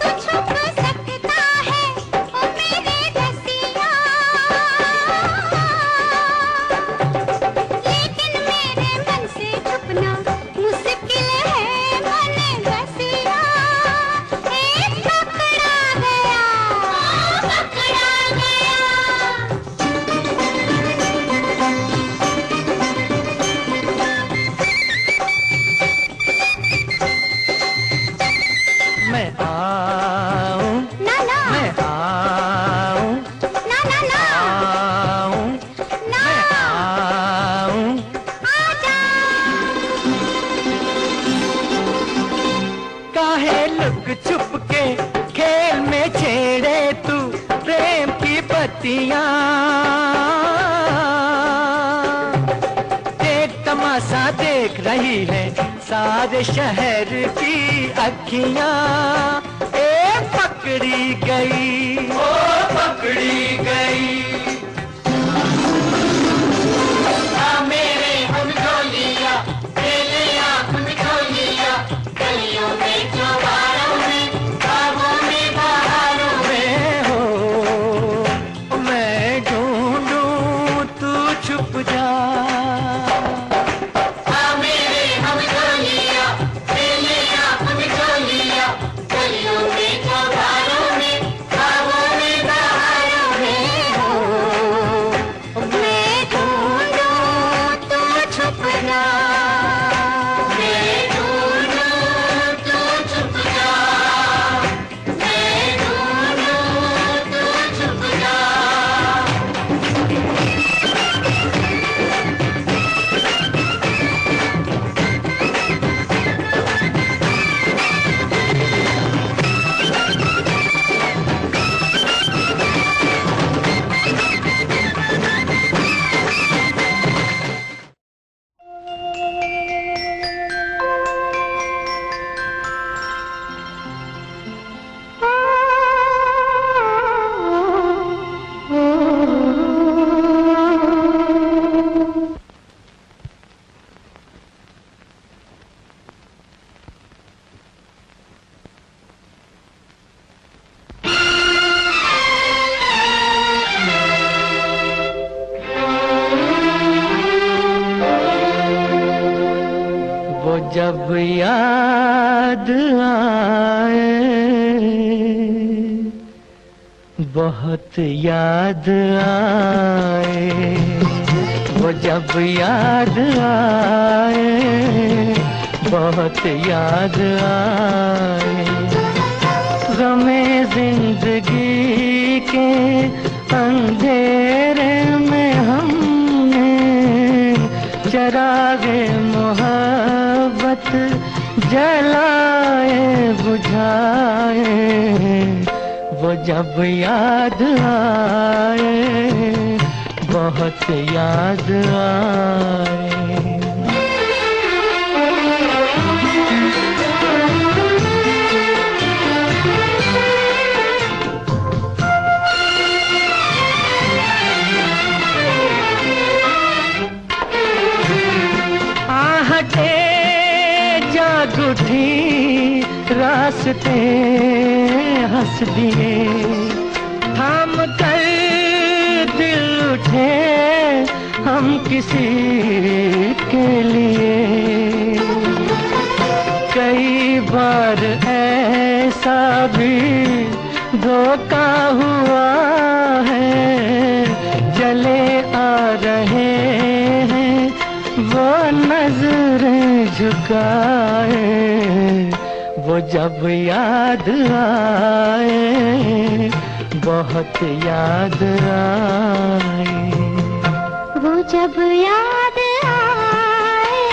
Speaker 3: तू छुप सकता है ओ मेरे रसिया लेकिन मेरे मन से छुपना मुश्किल है मन रसिया एक पकड़ा गया
Speaker 1: मैं आऊं
Speaker 3: ना ना
Speaker 1: मैं आऊं
Speaker 3: ना ना ना
Speaker 1: आऊं
Speaker 3: ना
Speaker 1: मैं आऊं
Speaker 3: आजा
Speaker 1: काहे लुक छुप के खेल में छेड़े तू प्रेम की बत्तियां देख तमाशा देख रही है सारे शहर की अखियां ए पकड़ी गई ओ पकड़ी गई मेरे हम झोलिया गलियां हम झोलिया गलियों में चौबारों में ख्वाबों में बहारों में हो मैं ढूंढूं तू छुप जा मेरे हम झोलिया गलियां हम झोलिया गलियों में चौबारों में ख्वाबों में बहारों में हो
Speaker 3: मैं ढूंढूं तू छुप जा
Speaker 1: मैं ढूंढूं तू छुप जा मैं ढूंढूं तू छुप जा वो जब याद आए बहुत याद आए वो जब याद आए बहुत याद आए गमे जिंदगी के अंधेरे में हमने चरागे मोहब्बत जलाए बुझाए वो जब याद आए बहुत याद आए
Speaker 2: देखते हंस दिए, थाम कर दिल उठे हम किसी के लिए। कई बार ऐसा भी धोखा हुआ है, चले आ रहे हैं वो नजरें झुकाए, वो जब याद आए बहुत याद आए,
Speaker 3: वो जब याद आए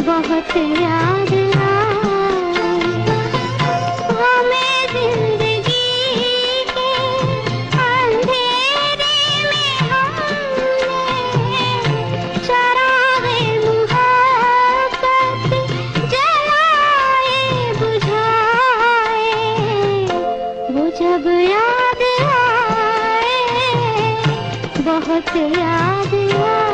Speaker 3: बहुत याद आए। हमें जिंदगी के अंधेरे में हमने चरागे मुहब्बत जलाए बुझाए, वो जब याद आए बहुत याद आए।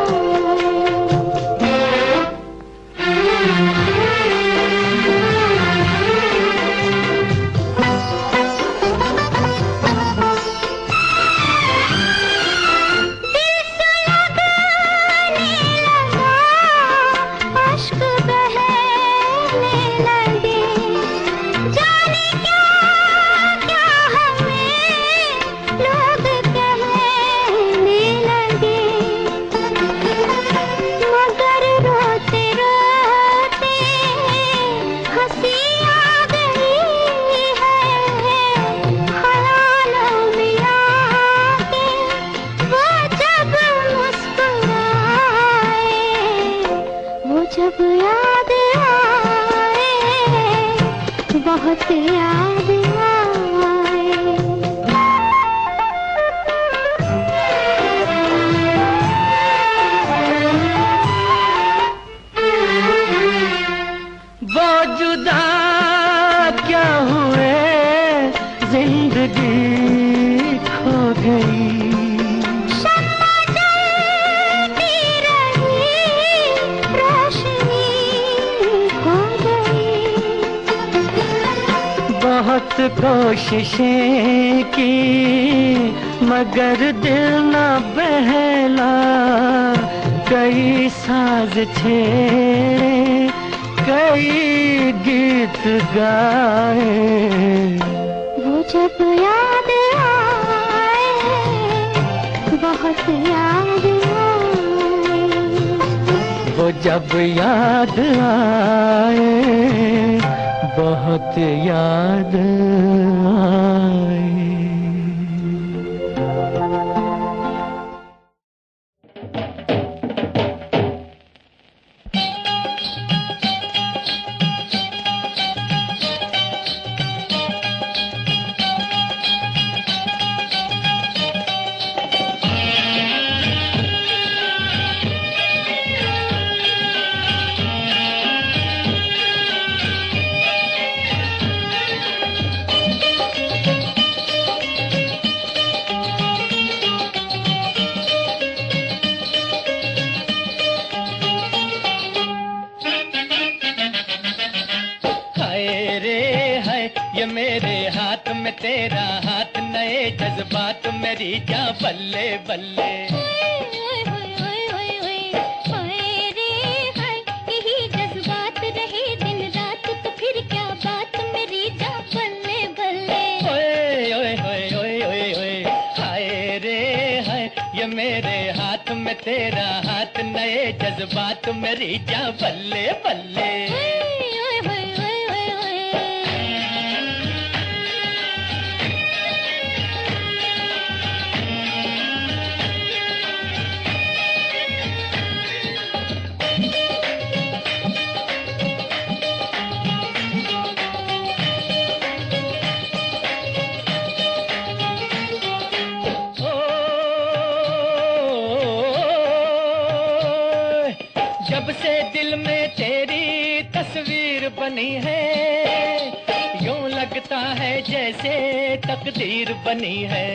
Speaker 3: जब याद आए बहुत याद आए।
Speaker 2: वो जुदा क्या हुए जिंदगी खो गई, बहुत कोशिशें की मगर दिल न बहला, कई साज छेड़े कई गीत गाए,
Speaker 3: वो जब याद आए बहुत याद आए,
Speaker 2: वो जब याद आए बहुत याद आए।
Speaker 1: ये मेरे हाथ में तेरा हाथ, नए जज्बात मेरी क्या बल्ले बल्ले।
Speaker 4: यही जज्बात रहे दिन रात तो फिर क्या बात मेरी जा बल्ले बल्ले।
Speaker 1: ओए ओए ओए ओए ओए ओए हाय रे हाय, ये मेरे हाथ में तेरा हाथ, नए जज्बात मेरी जा बल्ले बल्ले। जब से दिल में तेरी तस्वीर बनी है, यूं लगता है जैसे तकदीर बनी है।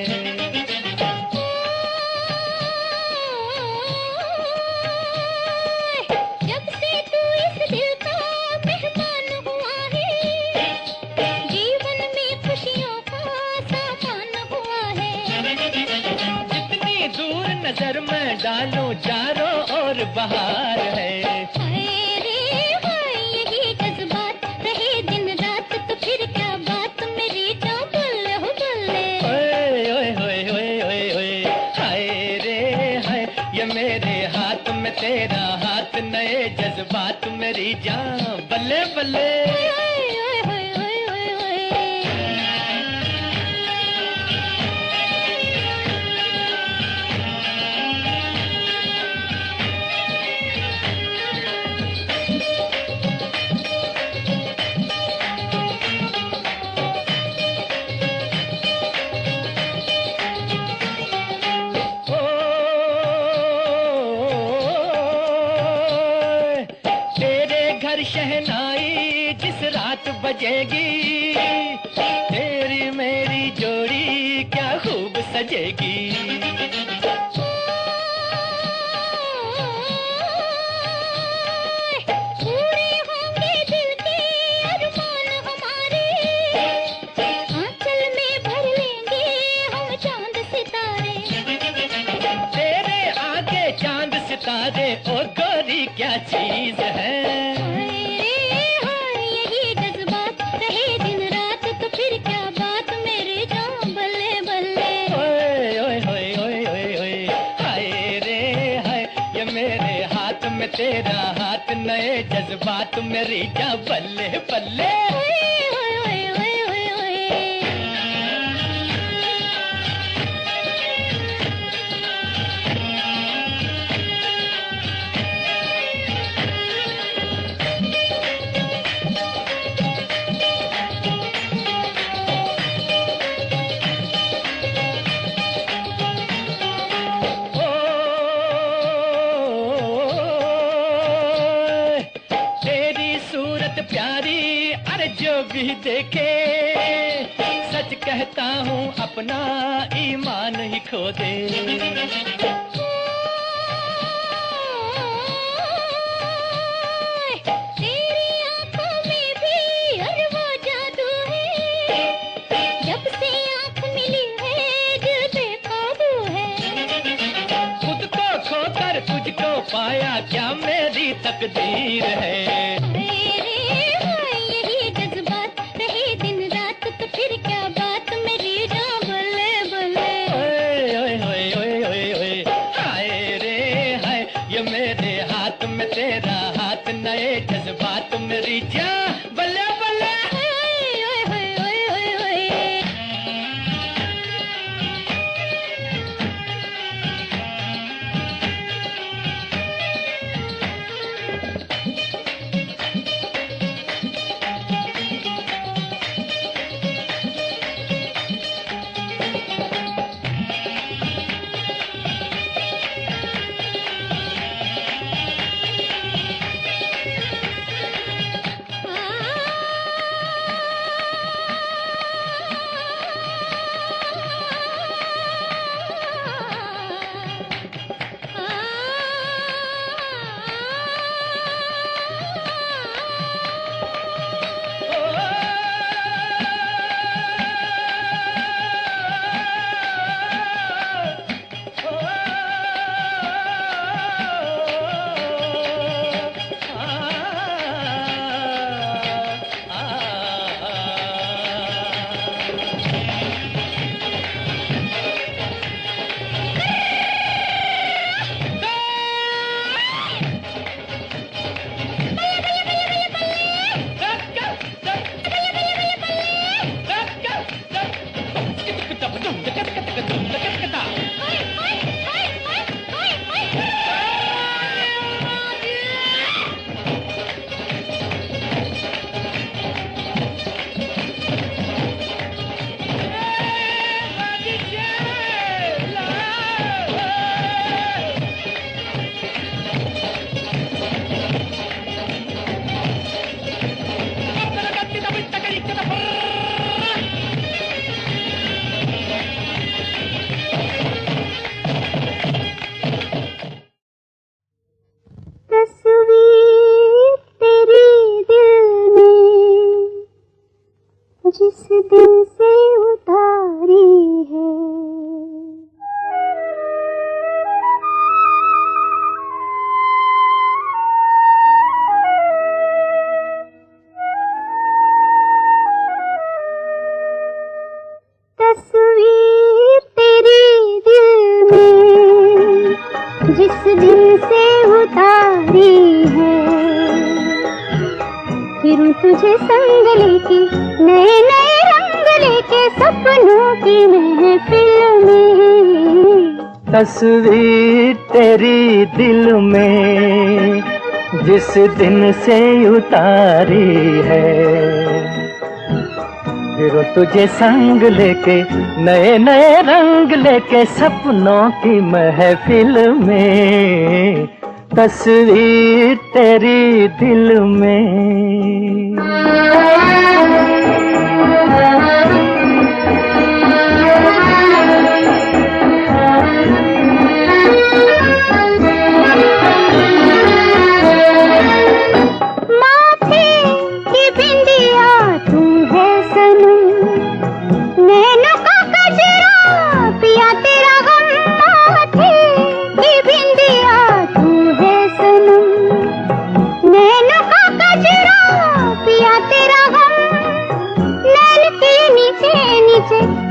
Speaker 4: जब से तू इस दिल का मेहमान हुआ है,
Speaker 1: नजर मैं डालूं चारों ओर बहार है।
Speaker 4: हाय रे हाय यही जज्बात रहे दिन रात तो फिर क्या बात मेरी जान बल्ले हो बल्ले।
Speaker 1: ओए ओए ओए ओए ओए ओए हाय रे हाय ये मेरे हाथ में तेरा हाथ नए जज्बात मेरी जान बल्ले बल्ले। शहनाई जिस रात बजेगी तेरी मेरी जोड़ी क्या खूब सजेगी।
Speaker 4: पूरे होंगे दिल के अरमान हमारे आंचल में भर लेंगे हम चांद सितारे।
Speaker 1: तेरे आगे चांद सितारे ओ गोरी क्या चीज है। तेरा हाथ नए जज्बात मेरी जा बल्ले बल्ले। प्यारी अरे जो भी देखे सच कहता हूँ अपना ईमान ही खो दे।
Speaker 4: तेरी आंखों में भी और वो जादू है जब से आंख मिली है दिल बेकाबू है।
Speaker 1: खुद को खोकर तुझको पाया क्या मेरी तकदीर है। मेरे हाथ में तेरा हाथ नए जज्बात मेरी जान बल्ले बल्ले।
Speaker 3: तुझे संग लेके नए नए रंग लेके सपनों की महफिल में।
Speaker 1: तस्वीर तेरी दिल में जिस दिन से उतारी है, फिर तुझे संग लेके नए नए रंग लेके सपनों की महफिल में। तस्वीर तेरी दिल में।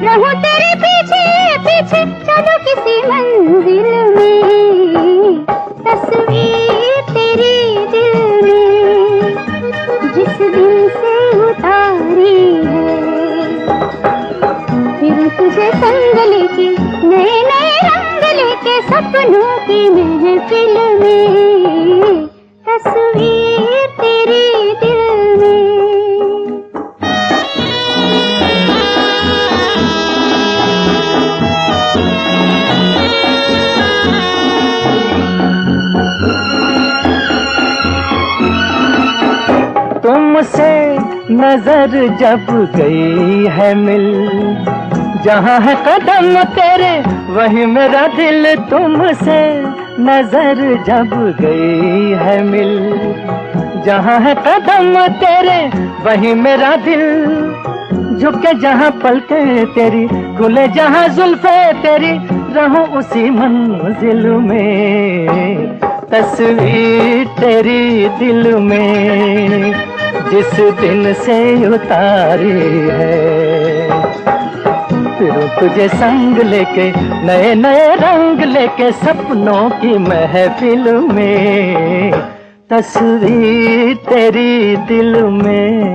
Speaker 1: रहूं तेरे पीछे पीछे चलो किसी मंजिल में। तस्वीर तेरी दिल में जिस दिन से उतारी है, फिर तुझे संग लेके नए नए रंग लेके सपनों की महफिल में। तस्वीर तेरी दिल में। तुमसे नजर जब गई है मिल, जहाँ है कदम तेरे वही मेरा दिल। तुमसे नजर जब गई है मिल, जहाँ है कदम तेरे वही मेरा दिल। झुके जहाँ पलके तेरी, खुले जहाँ जुल्फे तेरी, रहूं उसी मंजिल में। तस्वीर तेरी दिल में जिस दिन से उतारी है, फिर तुझे संग लेके नए नए रंग लेके सपनों की महफिल में। तस्वीर तेरी दिल में।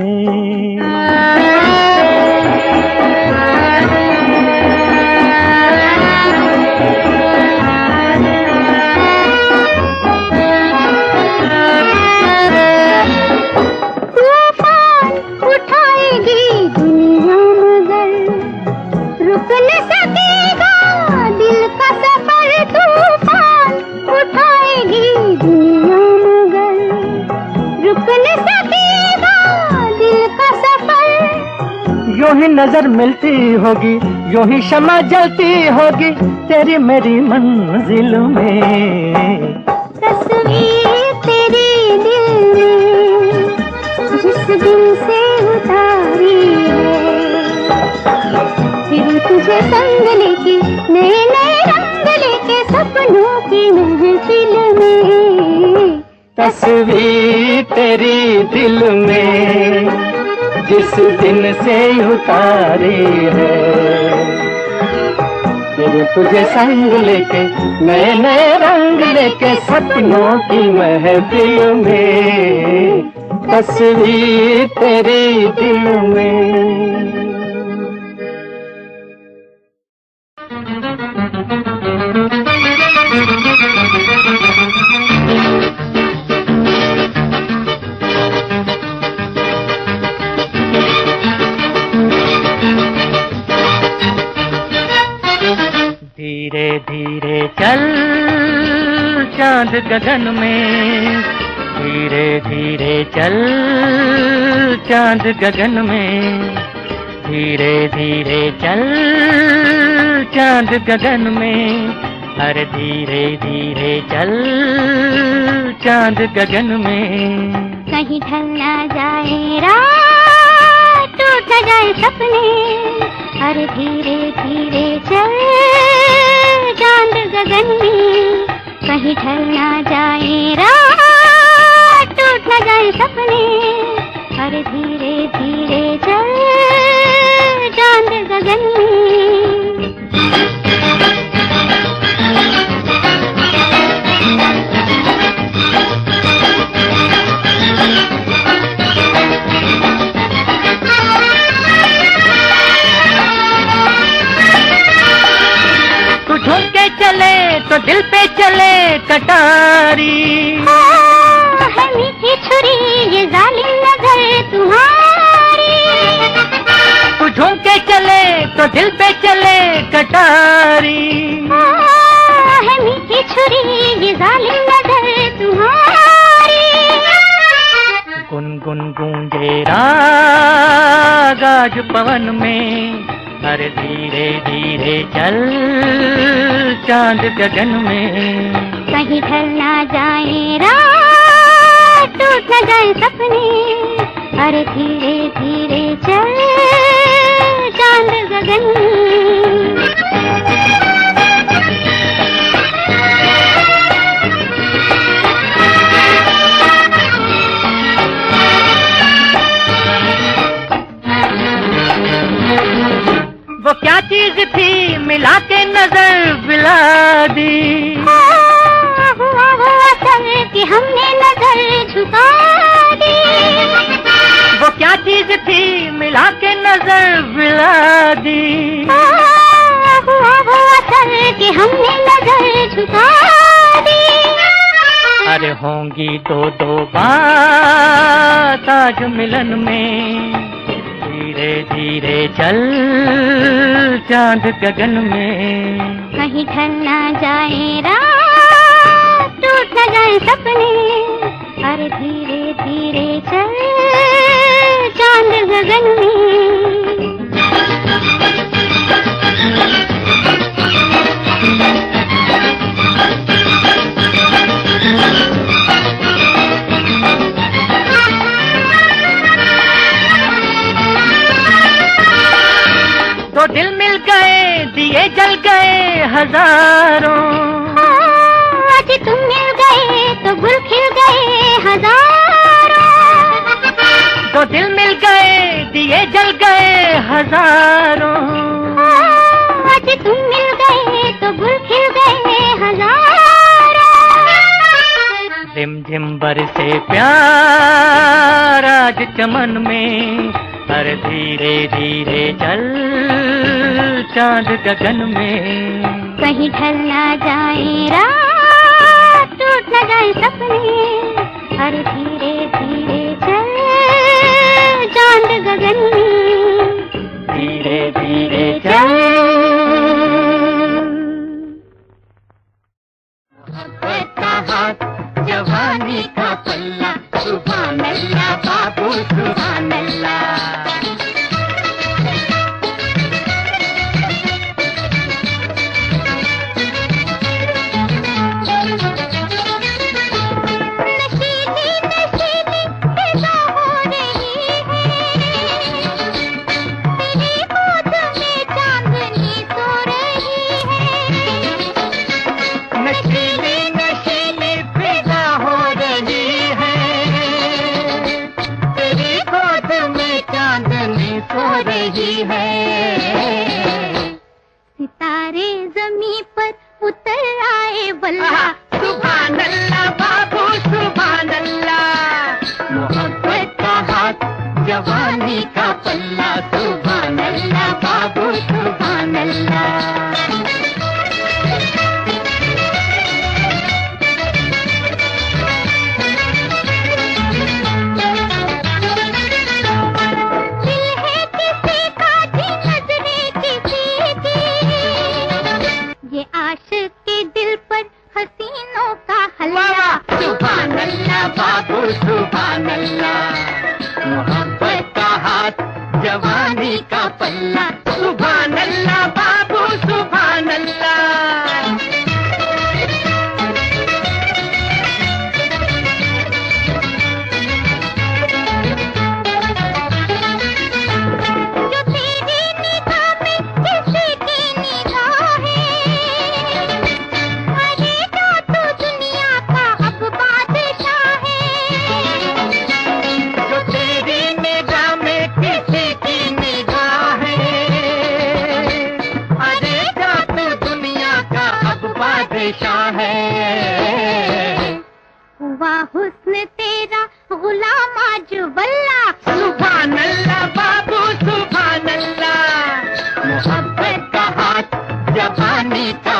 Speaker 1: यूं ही नजर मिलती होगी, यूं ही शमा जलती होगी तेरी मेरी मंजिल में।
Speaker 3: तस्वीर तेरी दिल में जिस दिन से उतारी है, फिर तुझे संग लेके नए नए रंग लेके सपनों की महफिल में।
Speaker 1: तस्वीर तेरी दिल में जिस दिन से उतारी है, फिर तुझे संग लेके नए नए रंग लेके सपनों की महफिल में। तस्वीर तेरी दिल में। धीरे धीरे चल चांद गगन में, धीरे धीरे चल चांद गगन में, धीरे धीरे चल चांद गगन में। हर धीरे धीरे चल चांद गगन में।
Speaker 3: कहीं ढल ना जाए रात, टूट न जाए सपने, हर धीरे धीरे चल चांद गगन में। कहीं ढल ना जाए रात, टूट न जाए सपने, हर धीरे धीरे चल चांद गगन में।
Speaker 1: झूम के चले तो दिल पे चले कटारी,
Speaker 4: है मीठी छुरी ये जालिम नजर तुम्हारी।
Speaker 1: तू झूम के चले तो दिल पे चले कटारी,
Speaker 4: है मीठी छुरी ये जालिम नजर तुम्हारी।
Speaker 1: गुनगुन गूंजे राग आज पवन में, अरे धीरे धीरे चल चांद गगन में।
Speaker 4: कहीं ढल ना जाए रात, टूट न जाए सपने, अरे धीरे धीरे चल चांद गगन में।
Speaker 1: वो क्या चीज थी मिला के नजर मिला दी,
Speaker 4: हुआ वो असर कि हमने नजर झुका दी।
Speaker 1: वो क्या चीज थी मिला के नजर मिला दी,
Speaker 4: हुआ वो असर कि हमने नजर झुका दी।
Speaker 1: अरे होंगी दो दो बात आज मिलन में, धीरे धीरे चल चांद गगन में।
Speaker 4: कहीं ढल ना जाए रात, टूट न जाए सपने, अरे धीरे धीरे चल चांद गगन में।
Speaker 1: दो दिल मिल गए दिए जल गए हजारों,
Speaker 4: आज तुम मिल गए तो गुल खिल गए हजारों।
Speaker 1: दो दिल मिल गए दिए जल गए हजारों,
Speaker 4: आज तुम मिल गए तो गुल खिल गए हजारों।
Speaker 1: रिमझिम बरसे प्यार आज चमन में, अरे धीरे धीरे चल चांद गगन में।
Speaker 4: कहीं ढल ना जाए रात, टूट न जाए सपने, अरे धीरे धीरे चल चांद गगन में।
Speaker 1: धीरे धीरे चल।
Speaker 3: मोहब्बत का हाथ, जवानी का पल्ला, सुभान अल्लाह बाबू सुभान अल्लाह।
Speaker 4: सितारे ज़मीं पर उतर आए वल्ला,
Speaker 3: सुभान अल्लाह बाबू सुभान अल्लाह। मोहब्बत का हाथ, जवानी का पल्ला, सुभान अल्लाह बाबू सुभान अल्लाह।
Speaker 4: आशिक के दिल पर हसीनों का हल्ला,
Speaker 3: सुभान अल्लाह बाबू सुभान अल्लाह। मोहब्बत का हाथ, जवानी का पल्ला, सुभान अल्लाह बाबू सुभान अल्लाह।
Speaker 4: हुआ हुस्न तेरा गुलाम आज वल्ला,
Speaker 3: सुभान अल्लाह बाबू सुभान अल्लाह। मोहब्बत का हाथ, जवानी का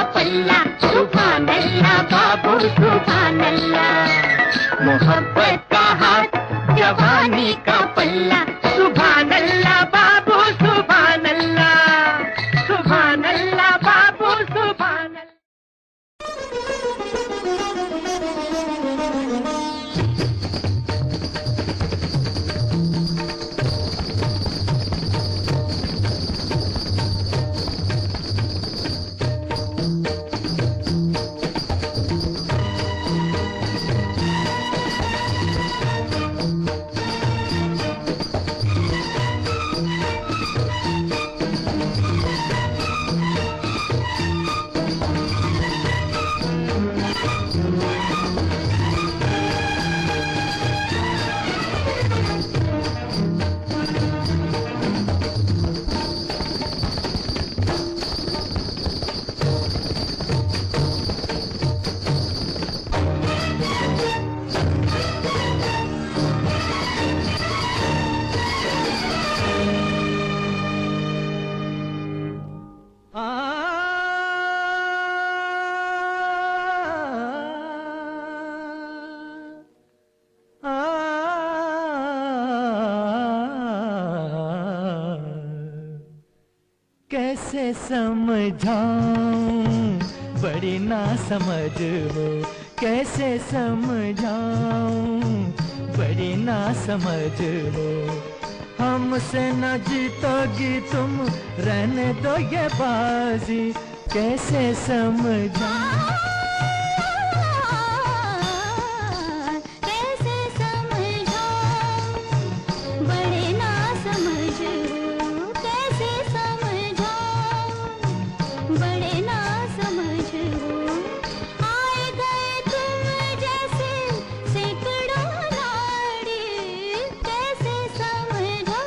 Speaker 1: अल्लाह बाबू सुभान अल्लाह।
Speaker 2: कैसे समझाऊं बड़ी ना समझ हो, कैसे समझाऊं बड़ी ना समझ हो। हमसे न जीतोगी तुम, रहने दो ये बाजी, कैसे समझाऊं।
Speaker 3: कैसे समझाऊं बड़े ना समझ हो, कैसे समझाऊं बड़े ना समझ हो। आए गए तुम जैसे सैकड़ों नाड़ी, कैसे समझाऊं।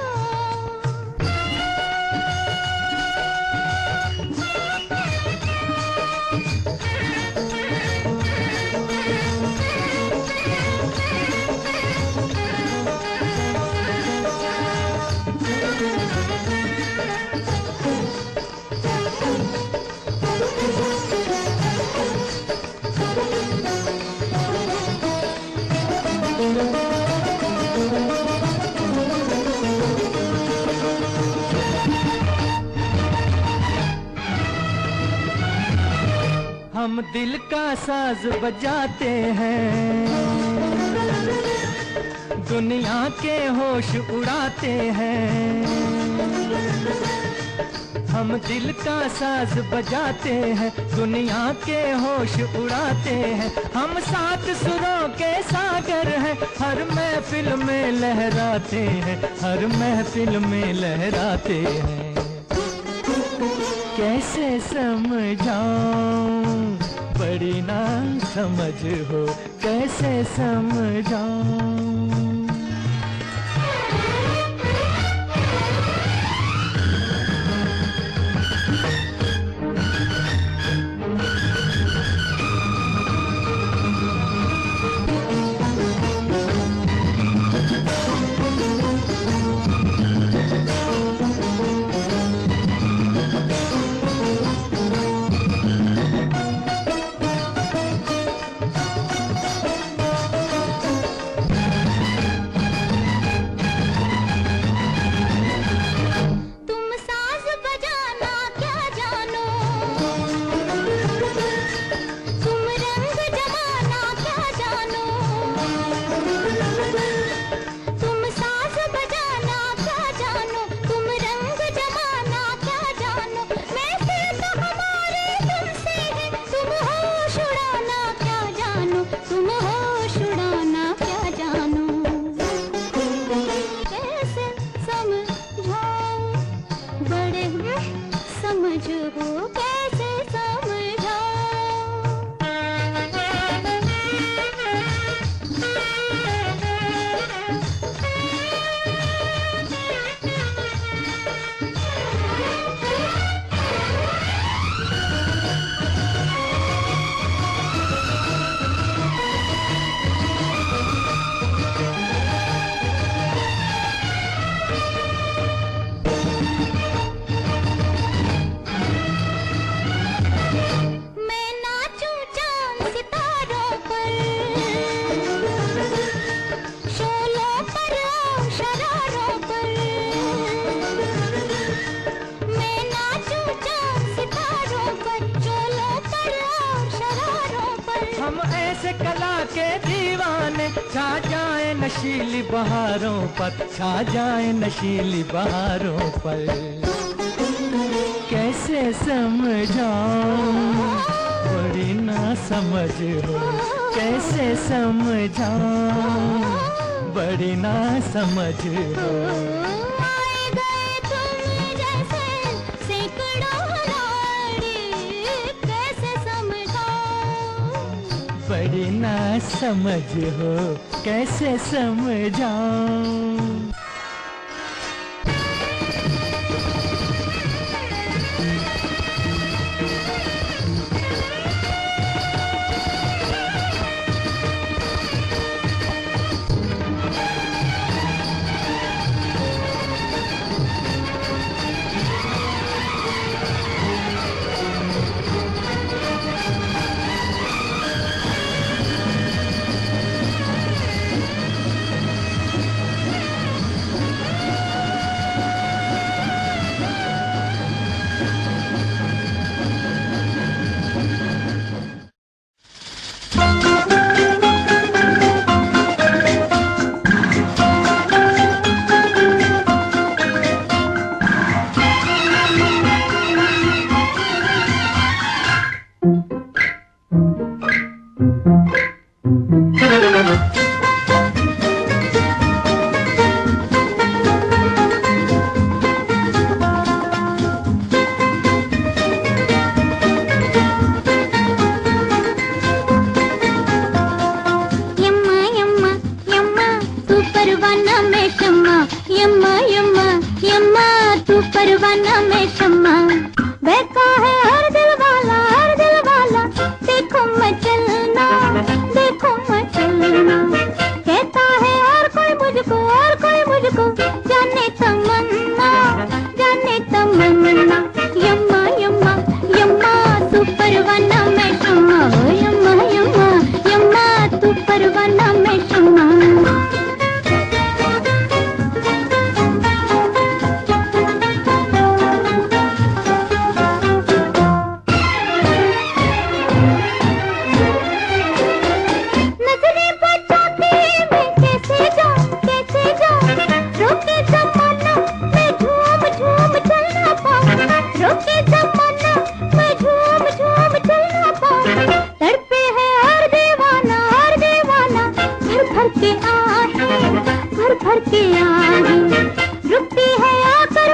Speaker 2: हम दिल का साज बजाते हैं, दुनिया के होश उड़ाते हैं। हम दिल का साज बजाते हैं, दुनिया के होश उड़ाते हैं। हम सात सुरों के सागर हैं, हर महफिल में लहराते हैं, हर महफिल में लहराते हैं। कैसे समझाऊं बड़ी ना समझ हो, कैसे समझाऊं। जैसे कला के दीवाने छा जाए नशीली बहारों पर, छा जाए नशीली बहारों पर। कैसे समझाऊं बड़ी ना समझ हो, कैसे समझाऊं बड़ी ना समझ हो।
Speaker 3: आए गए तुम जैसे सैकड़ों लाड़े, कैसे समझाऊं
Speaker 2: बड़ी ना समझ हो, कैसे समझाऊं।
Speaker 4: परवाना में शम्मा बहका है हर दिल वाला, देखो मचलना, देखो मचलना। कहता है हर कोई मुझको, जाने तमन्ना, जाने तमन्ना। यम्मा यम्मा यम्मा तू परवाना में शम्मा, यम्मा यम्मा यम्मा तू परवाना में शम्मा। रुकती है आकर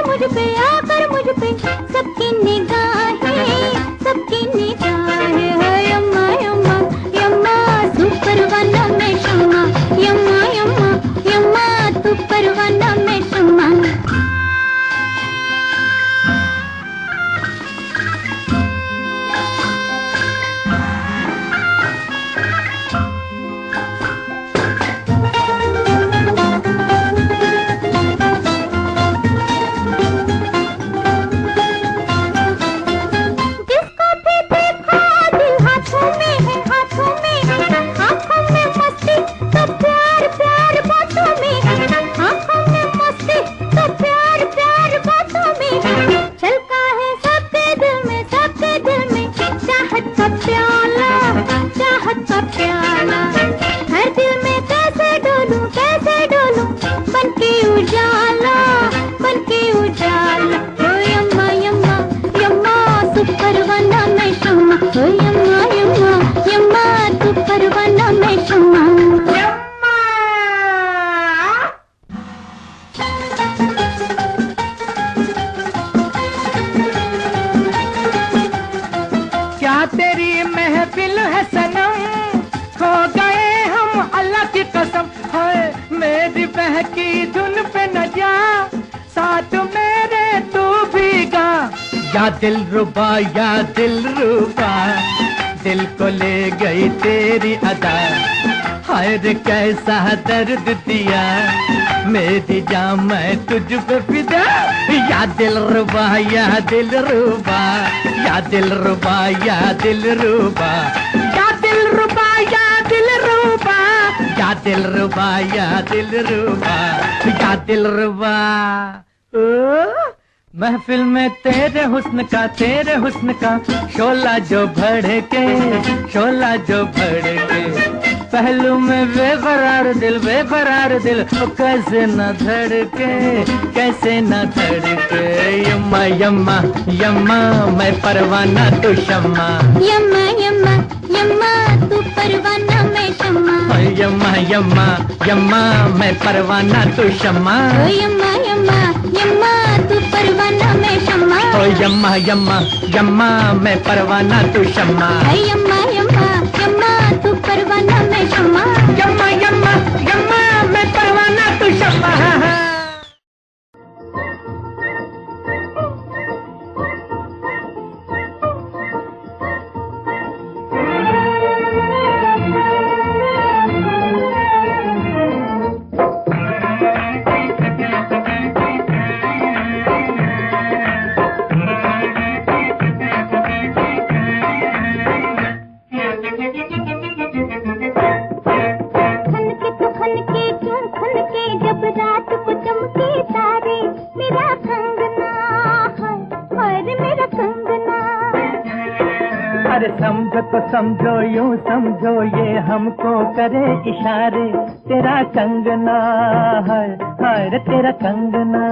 Speaker 4: मुझ पे सबकी निगाहें है। यम्मा यम्मा यम्मा तू परवाना में शम्मा, यम्मा यम्मा यम्मा तू परवाना में शम्मा। हर दिल में कैसे डोलूं बनके उजाला। ओ यम्मा यम्मा यम्मा तू परवाना में शम्मा, ओ यम्मा यम्मा यम्मा तू परवाना में शम्मा।
Speaker 1: क्या तेरी महफिल है सनम, खो गए हम अल्लाह की कसम। है मेरी बहकी धुन पे न जा, साथ मेरे तू भी गा। या दिल रुबा दिल को ले गई तेरी अदा। हाय रे कैसा दर्द दिया मेरी जान मैं तुझ पे फिदा। या दिल रुबा या दिल रुबा, या दिल रुबा या दिल रुबा, या दिल रुबा या दिल रुबा, या दिल रुबा या दिल रुबा, या दिल रुबा। ओ महफिल में तेरे हुस्न का शोला जो भड़के, शोला जो भड़के। पहलू में बेकरार दिल ओ कैसे न धड़के, कैसे न धड़के। यम्मा यम्मा यम्मा मैं परवाना तू शम्मा,
Speaker 3: यम्मा यम्मा यम्मा तू परवाना मैं शम्मा।
Speaker 1: यम्मा यम्मा यम्मा मैं परवाना तू शम्मा।
Speaker 3: यम्मा यम्मा यम्मा तू परवाना मैं शम्मा।
Speaker 1: यम्मा यम्मा यम्मा मैं परवाना तू शम्मा।
Speaker 3: यम्मा यम्मा यम्मा तू परवाना मैं शम्मा।
Speaker 1: यम्मा यम्मा यम्मा मैं परवाना तू शम्मा। अरे समझो तो समझो यूं समझो ये हमको करे इशारे। तेरा कंगना है रे तेरा कंगना।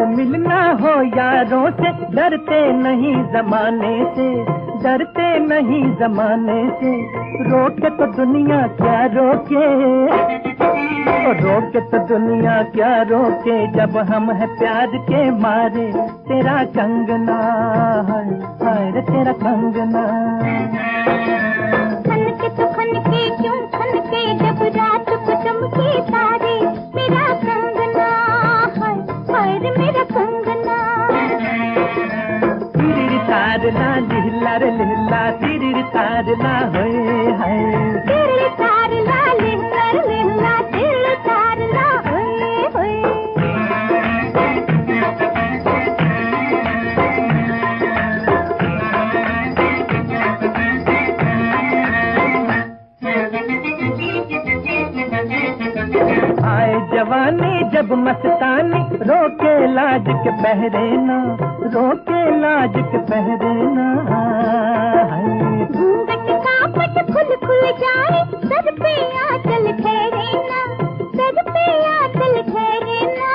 Speaker 1: मिलना हो यारों से डरते नहीं जमाने से, डरते नहीं जमाने से। रोके तो दुनिया क्या रोके, रोके तो दुनिया क्या रोके। जब हम है प्यार के मारे। तेरा कंगना है रे तेरा कंगना।
Speaker 3: खनके तो खनके क्यों खनके जब रात को चमके तारे। मेरा कंगना है रे मेरा कंगना।
Speaker 1: तिरी तार ला लिहला रे लिहला तिरी तार ला होए हाय।
Speaker 3: तिरी तार ला लिहला रे लिहला तिरी तार ला होए होए।
Speaker 1: आए जवानी जब मस्तानी रोके लाज के पहरे ना, रोके लाज के पहरे ना।
Speaker 3: घूंघट का पट खुल खुल जाए सर पे आंचल ठहरे ना, सर पे आंचल ठहरे ना।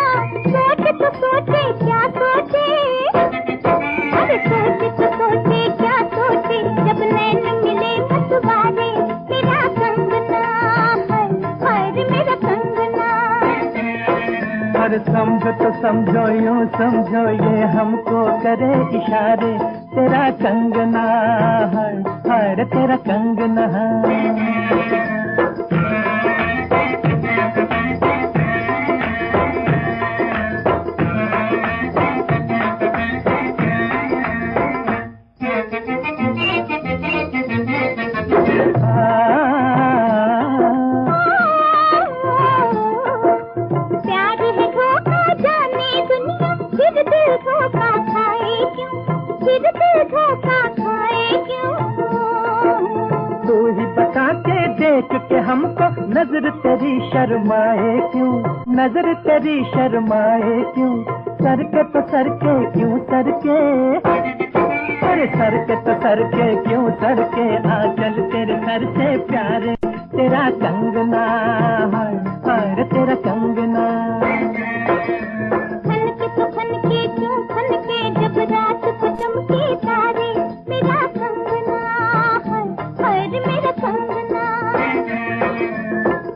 Speaker 3: सोचे तो सोचे क्या सोचे, अरे सोचे तो सोचे क्या सोचे। जब नैन मिले मतवारे। मेरा कंगना है रे मेरा कंगना।
Speaker 1: और समझो तो समझो यूं समझो ये हमको करे इशारे। तेरा कंगना है रे तेरा कंगना। तू ही बता के देख के हमको नजर तेरी शर्माए क्यों, नजर तेरी शर्माए क्यों। सर के तो सर के क्यों सर के, अरे सर के तो सर के क्यों सर के। आंचल तेरे सर से प्यारे। तेरा कंगना है रे तेरा कंगना।
Speaker 3: खनके तो खनके क्यों खनके जब रात को चमके तारे। मेरा कंगना है रे मेरा कंगना।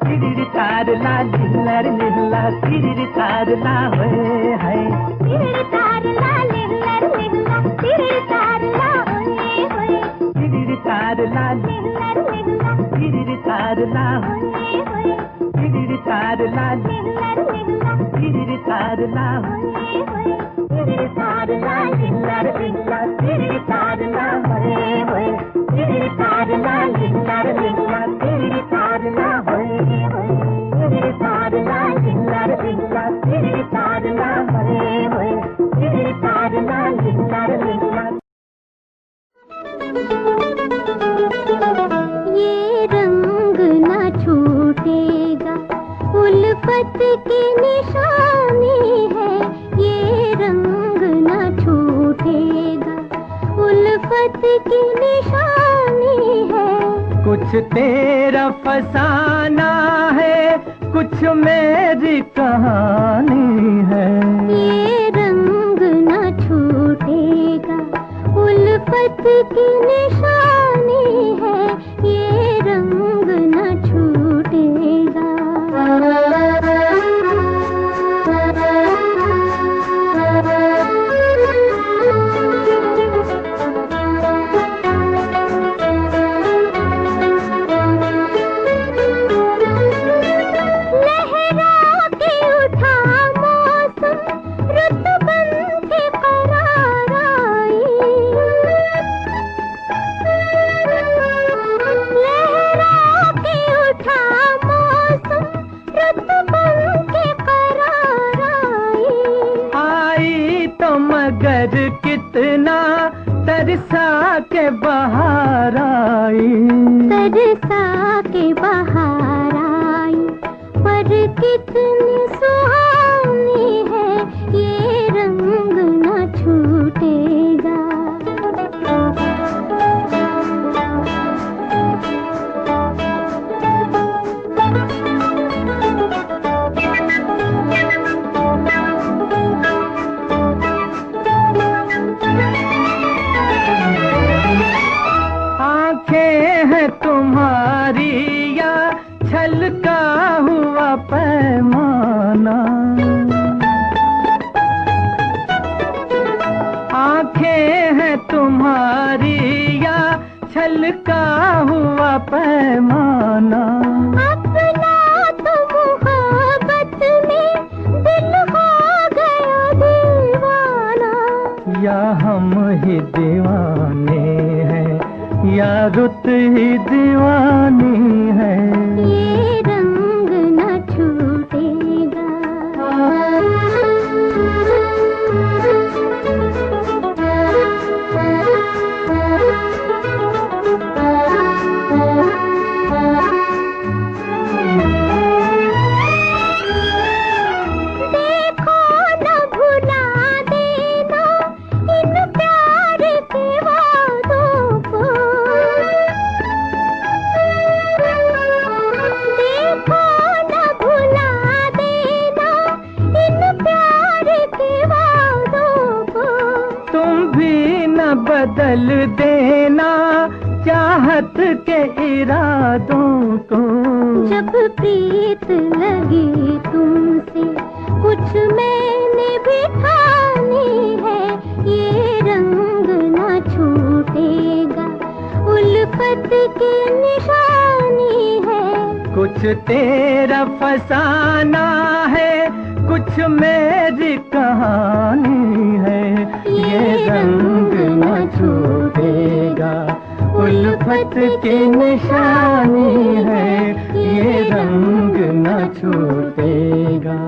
Speaker 1: तिरी तार ला लिहला रे लिहला तिरी तार ला होए हाय।
Speaker 3: तिरी तार ला लिहला रे लिहला तिरी तार ला होए होए।
Speaker 1: तिरी तार ला
Speaker 3: लिहला रे लिहला
Speaker 1: तिरी तार ला
Speaker 3: होए होए।
Speaker 1: तिरी तार ला
Speaker 3: लिहला
Speaker 1: तार ला, तिरड़ी तार ला, लिल्लर लिल्ला, तिरड़ी तार ला, होए होए, तिरड़ी तार ला, लिल्लर लिल्ला, तिरड़ी तार ला, होए होए, तिरड़ी तार ला, लिल्लर लिल्ला, तिरड़ी तार ला, होए होए, तिरड़ी तार ला, लिल्लर लिल्ला।
Speaker 3: ये रंग न छूटेगा, उल्फत की निशानी है, ये रंग न छूटेगा, उल्फत की निशानी है।
Speaker 1: कुछ तेरा फसाना है, कुछ मेरी कहानी है,
Speaker 3: ये रंग न छूटेगा, उल्फत की निशानी है, ये रंग न छूटेगा।
Speaker 1: मगर कितना तरसा के बहार आई,
Speaker 3: तरसा के बहार आई, पर कितनी सुहानी है, ये रंग न छूटेगा।
Speaker 1: तुम्हारी या छलका हुआ पैमाना, आंखें हैं तुम्हारी या छलका हुआ पैमाना।
Speaker 3: अपना तो मोहब्बत में दिल हो गया दीवाना,
Speaker 1: या हम ही दीवाने हैं या रुत ही दीवानी है,
Speaker 3: ये रंग न छूटेगा। देखो न भुला देना इन प्यार के वादों को, देखो न भुला देना इन प्यार के वादों को।
Speaker 1: तुम भी न बदल देना चाहत के इरादों को,
Speaker 3: जब प्रीत लगी तुमसे कुछ मैंने भी ठानी है, ये रंग न छूटेगा, उल्फत की निशानी है।
Speaker 1: कुछ तेरा फसाना है, कुछ मेरी कहानी है, ये रंग न छूटेगा, उल्फत की निशानी है, ये रंग न छूटेगा।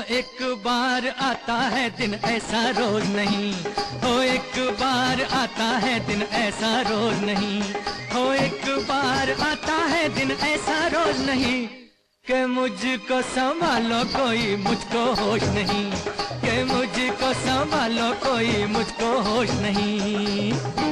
Speaker 2: एक बार आता है दिन ऐसा रोज नहीं, हो एक बार आता है दिन ऐसा रोज नहीं, हो एक बार आता है दिन ऐसा रोज नहीं, कि मुझको संभालो कोई मुझको होश नहीं, कि मुझको संभालो कोई मुझको होश नहीं।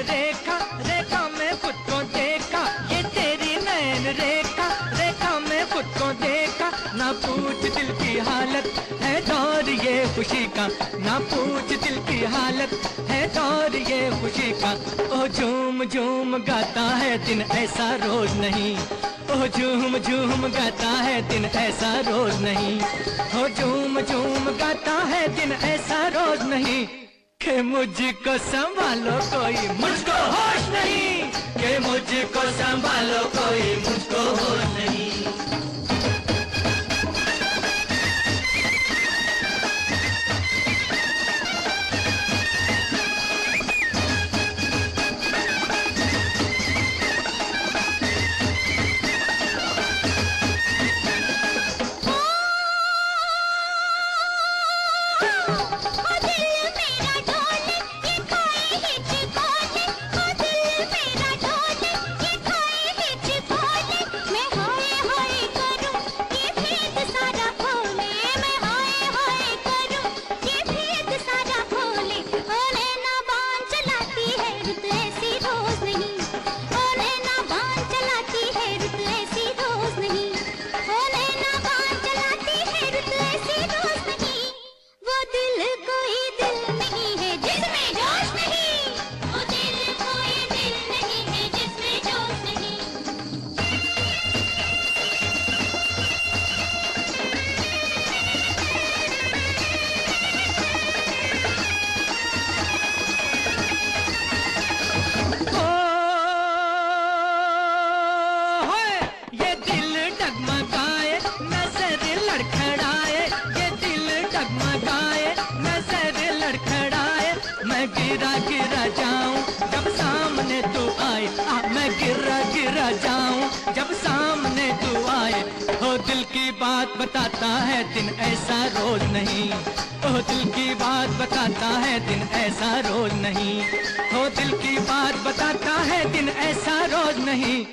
Speaker 2: रेखा रेखा में खुद को देखा, ये तेरी नैन रेखा रेखा में खुद को देखा, ना पूछ दिल की हालत है दौर ये खुशी का, ना पूछ दिल की हालत है दौर ये खुशी का। ओ झूम झूम गाता है दिन ऐसा रोज नहीं, ओ झूम झूम गाता है दिन ऐसा रोज नहीं, ओ झूम झूम गाता है दिन ऐसा रोज नहीं, कि मुझको संभालो कोई मुझको होश नहीं, कि मुझको संभालो कोई मुझको होश नहीं। मैं गिरा गिरा जाऊं जब सामने तू आए, मैं गिरा गिरा जाऊं जब सामने तू आए, हो दिल की बात बताता है दिन ऐसा रोज नहीं, ओ दिल की बात बताता है दिन ऐसा रोज नहीं, हो दिल की बात बताता है दिन ऐसा रोज नहीं,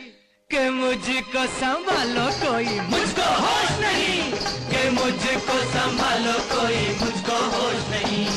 Speaker 2: कि मुझको संभालो कोई मुझको होश नहीं, कि मुझको संभालो कोई मुझको होश नहीं।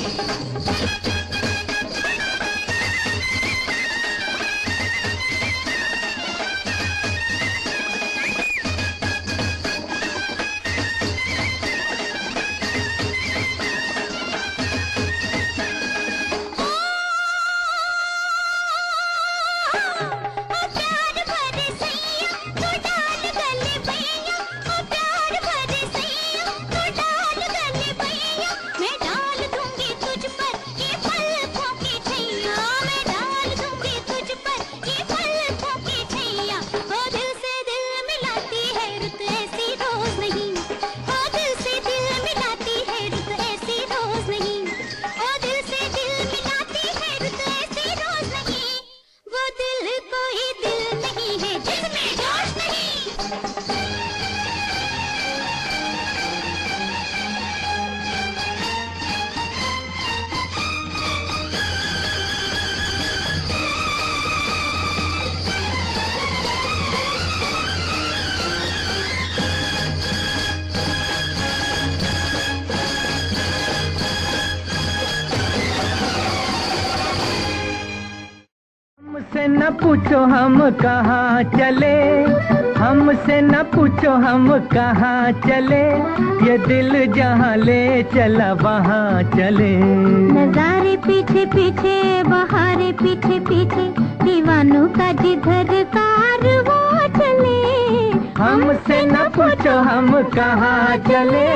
Speaker 3: दिल
Speaker 1: हमसे न पूछो हम कहाँ चले, हमसे न पूछो हम कहाँ चले, ये दिल जहाँ ले चला वहाँ चले।
Speaker 3: नजारे पीछे पीछे बहारे पीछे पीछे, दीवानों का जिधर कारवां चले।
Speaker 1: हमसे न पूछो हम कहाँ चले।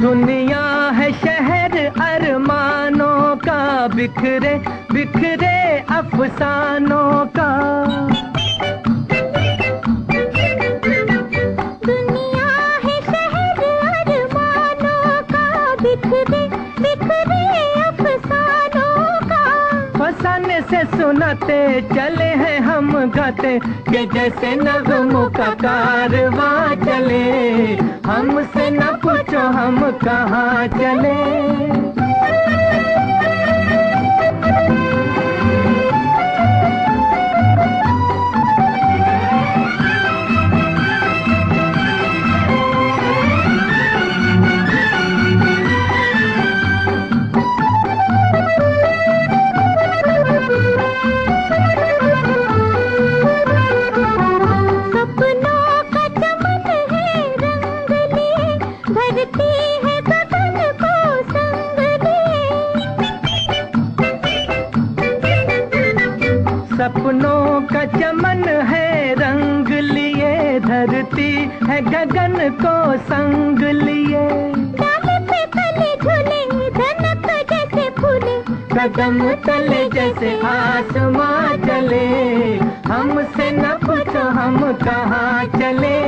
Speaker 1: दुनिया है शहर अरमानों का, बिखरे बिखरे अफसानों का।
Speaker 3: दुनिया है शहर अरमानों का, बिखरे बिखरे अफसानों का।
Speaker 1: फसाने से सुनाते चले हैं हम गाते, कि जैसे नगमों का कारवां चले। हमसे न पूछो हम कहाँ चले। सपनों का चमन है रंग लिए, धरती है गगन को संग लिए।
Speaker 3: डाले पे तले झूले धनक जैसे फूले,
Speaker 1: कदम तले जैसे आसमां चले। हमसे न पूछो हम कहाँ चले,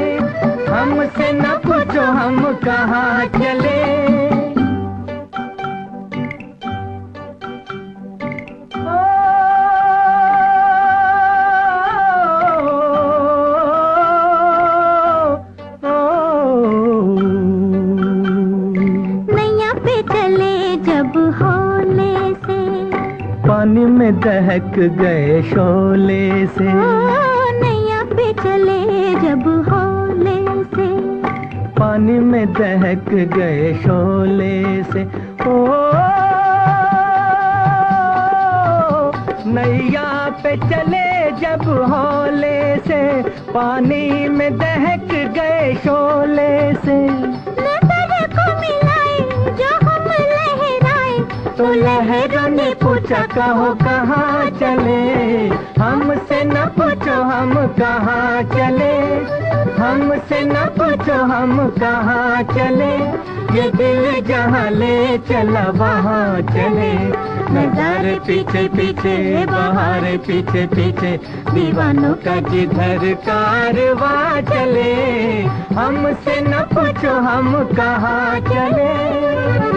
Speaker 1: हमसे न पूछो हम कहाँ चले। पानी में दहक गए शोले से,
Speaker 3: नैया पे चले जब होले से।
Speaker 1: पानी में दहक गए शोले से। ओ नैया पे चले जब होले से, पानी में दहक गए शोले से।
Speaker 3: नजर को मिलाए जो हम लहराए,
Speaker 1: तो लहरों ने पूछा कहो कहाँ चले। हमसे न पूछो हम कहाँ चले, हमसे न पूछो हम कहाँ चले, ये दिल जहाँ ले चला वहाँ चले। नजारे पीछे पीछे बहारे पीछे पीछे, दीवानों का जिधर कारवां चले। हमसे न पूछो हम कहाँ चले।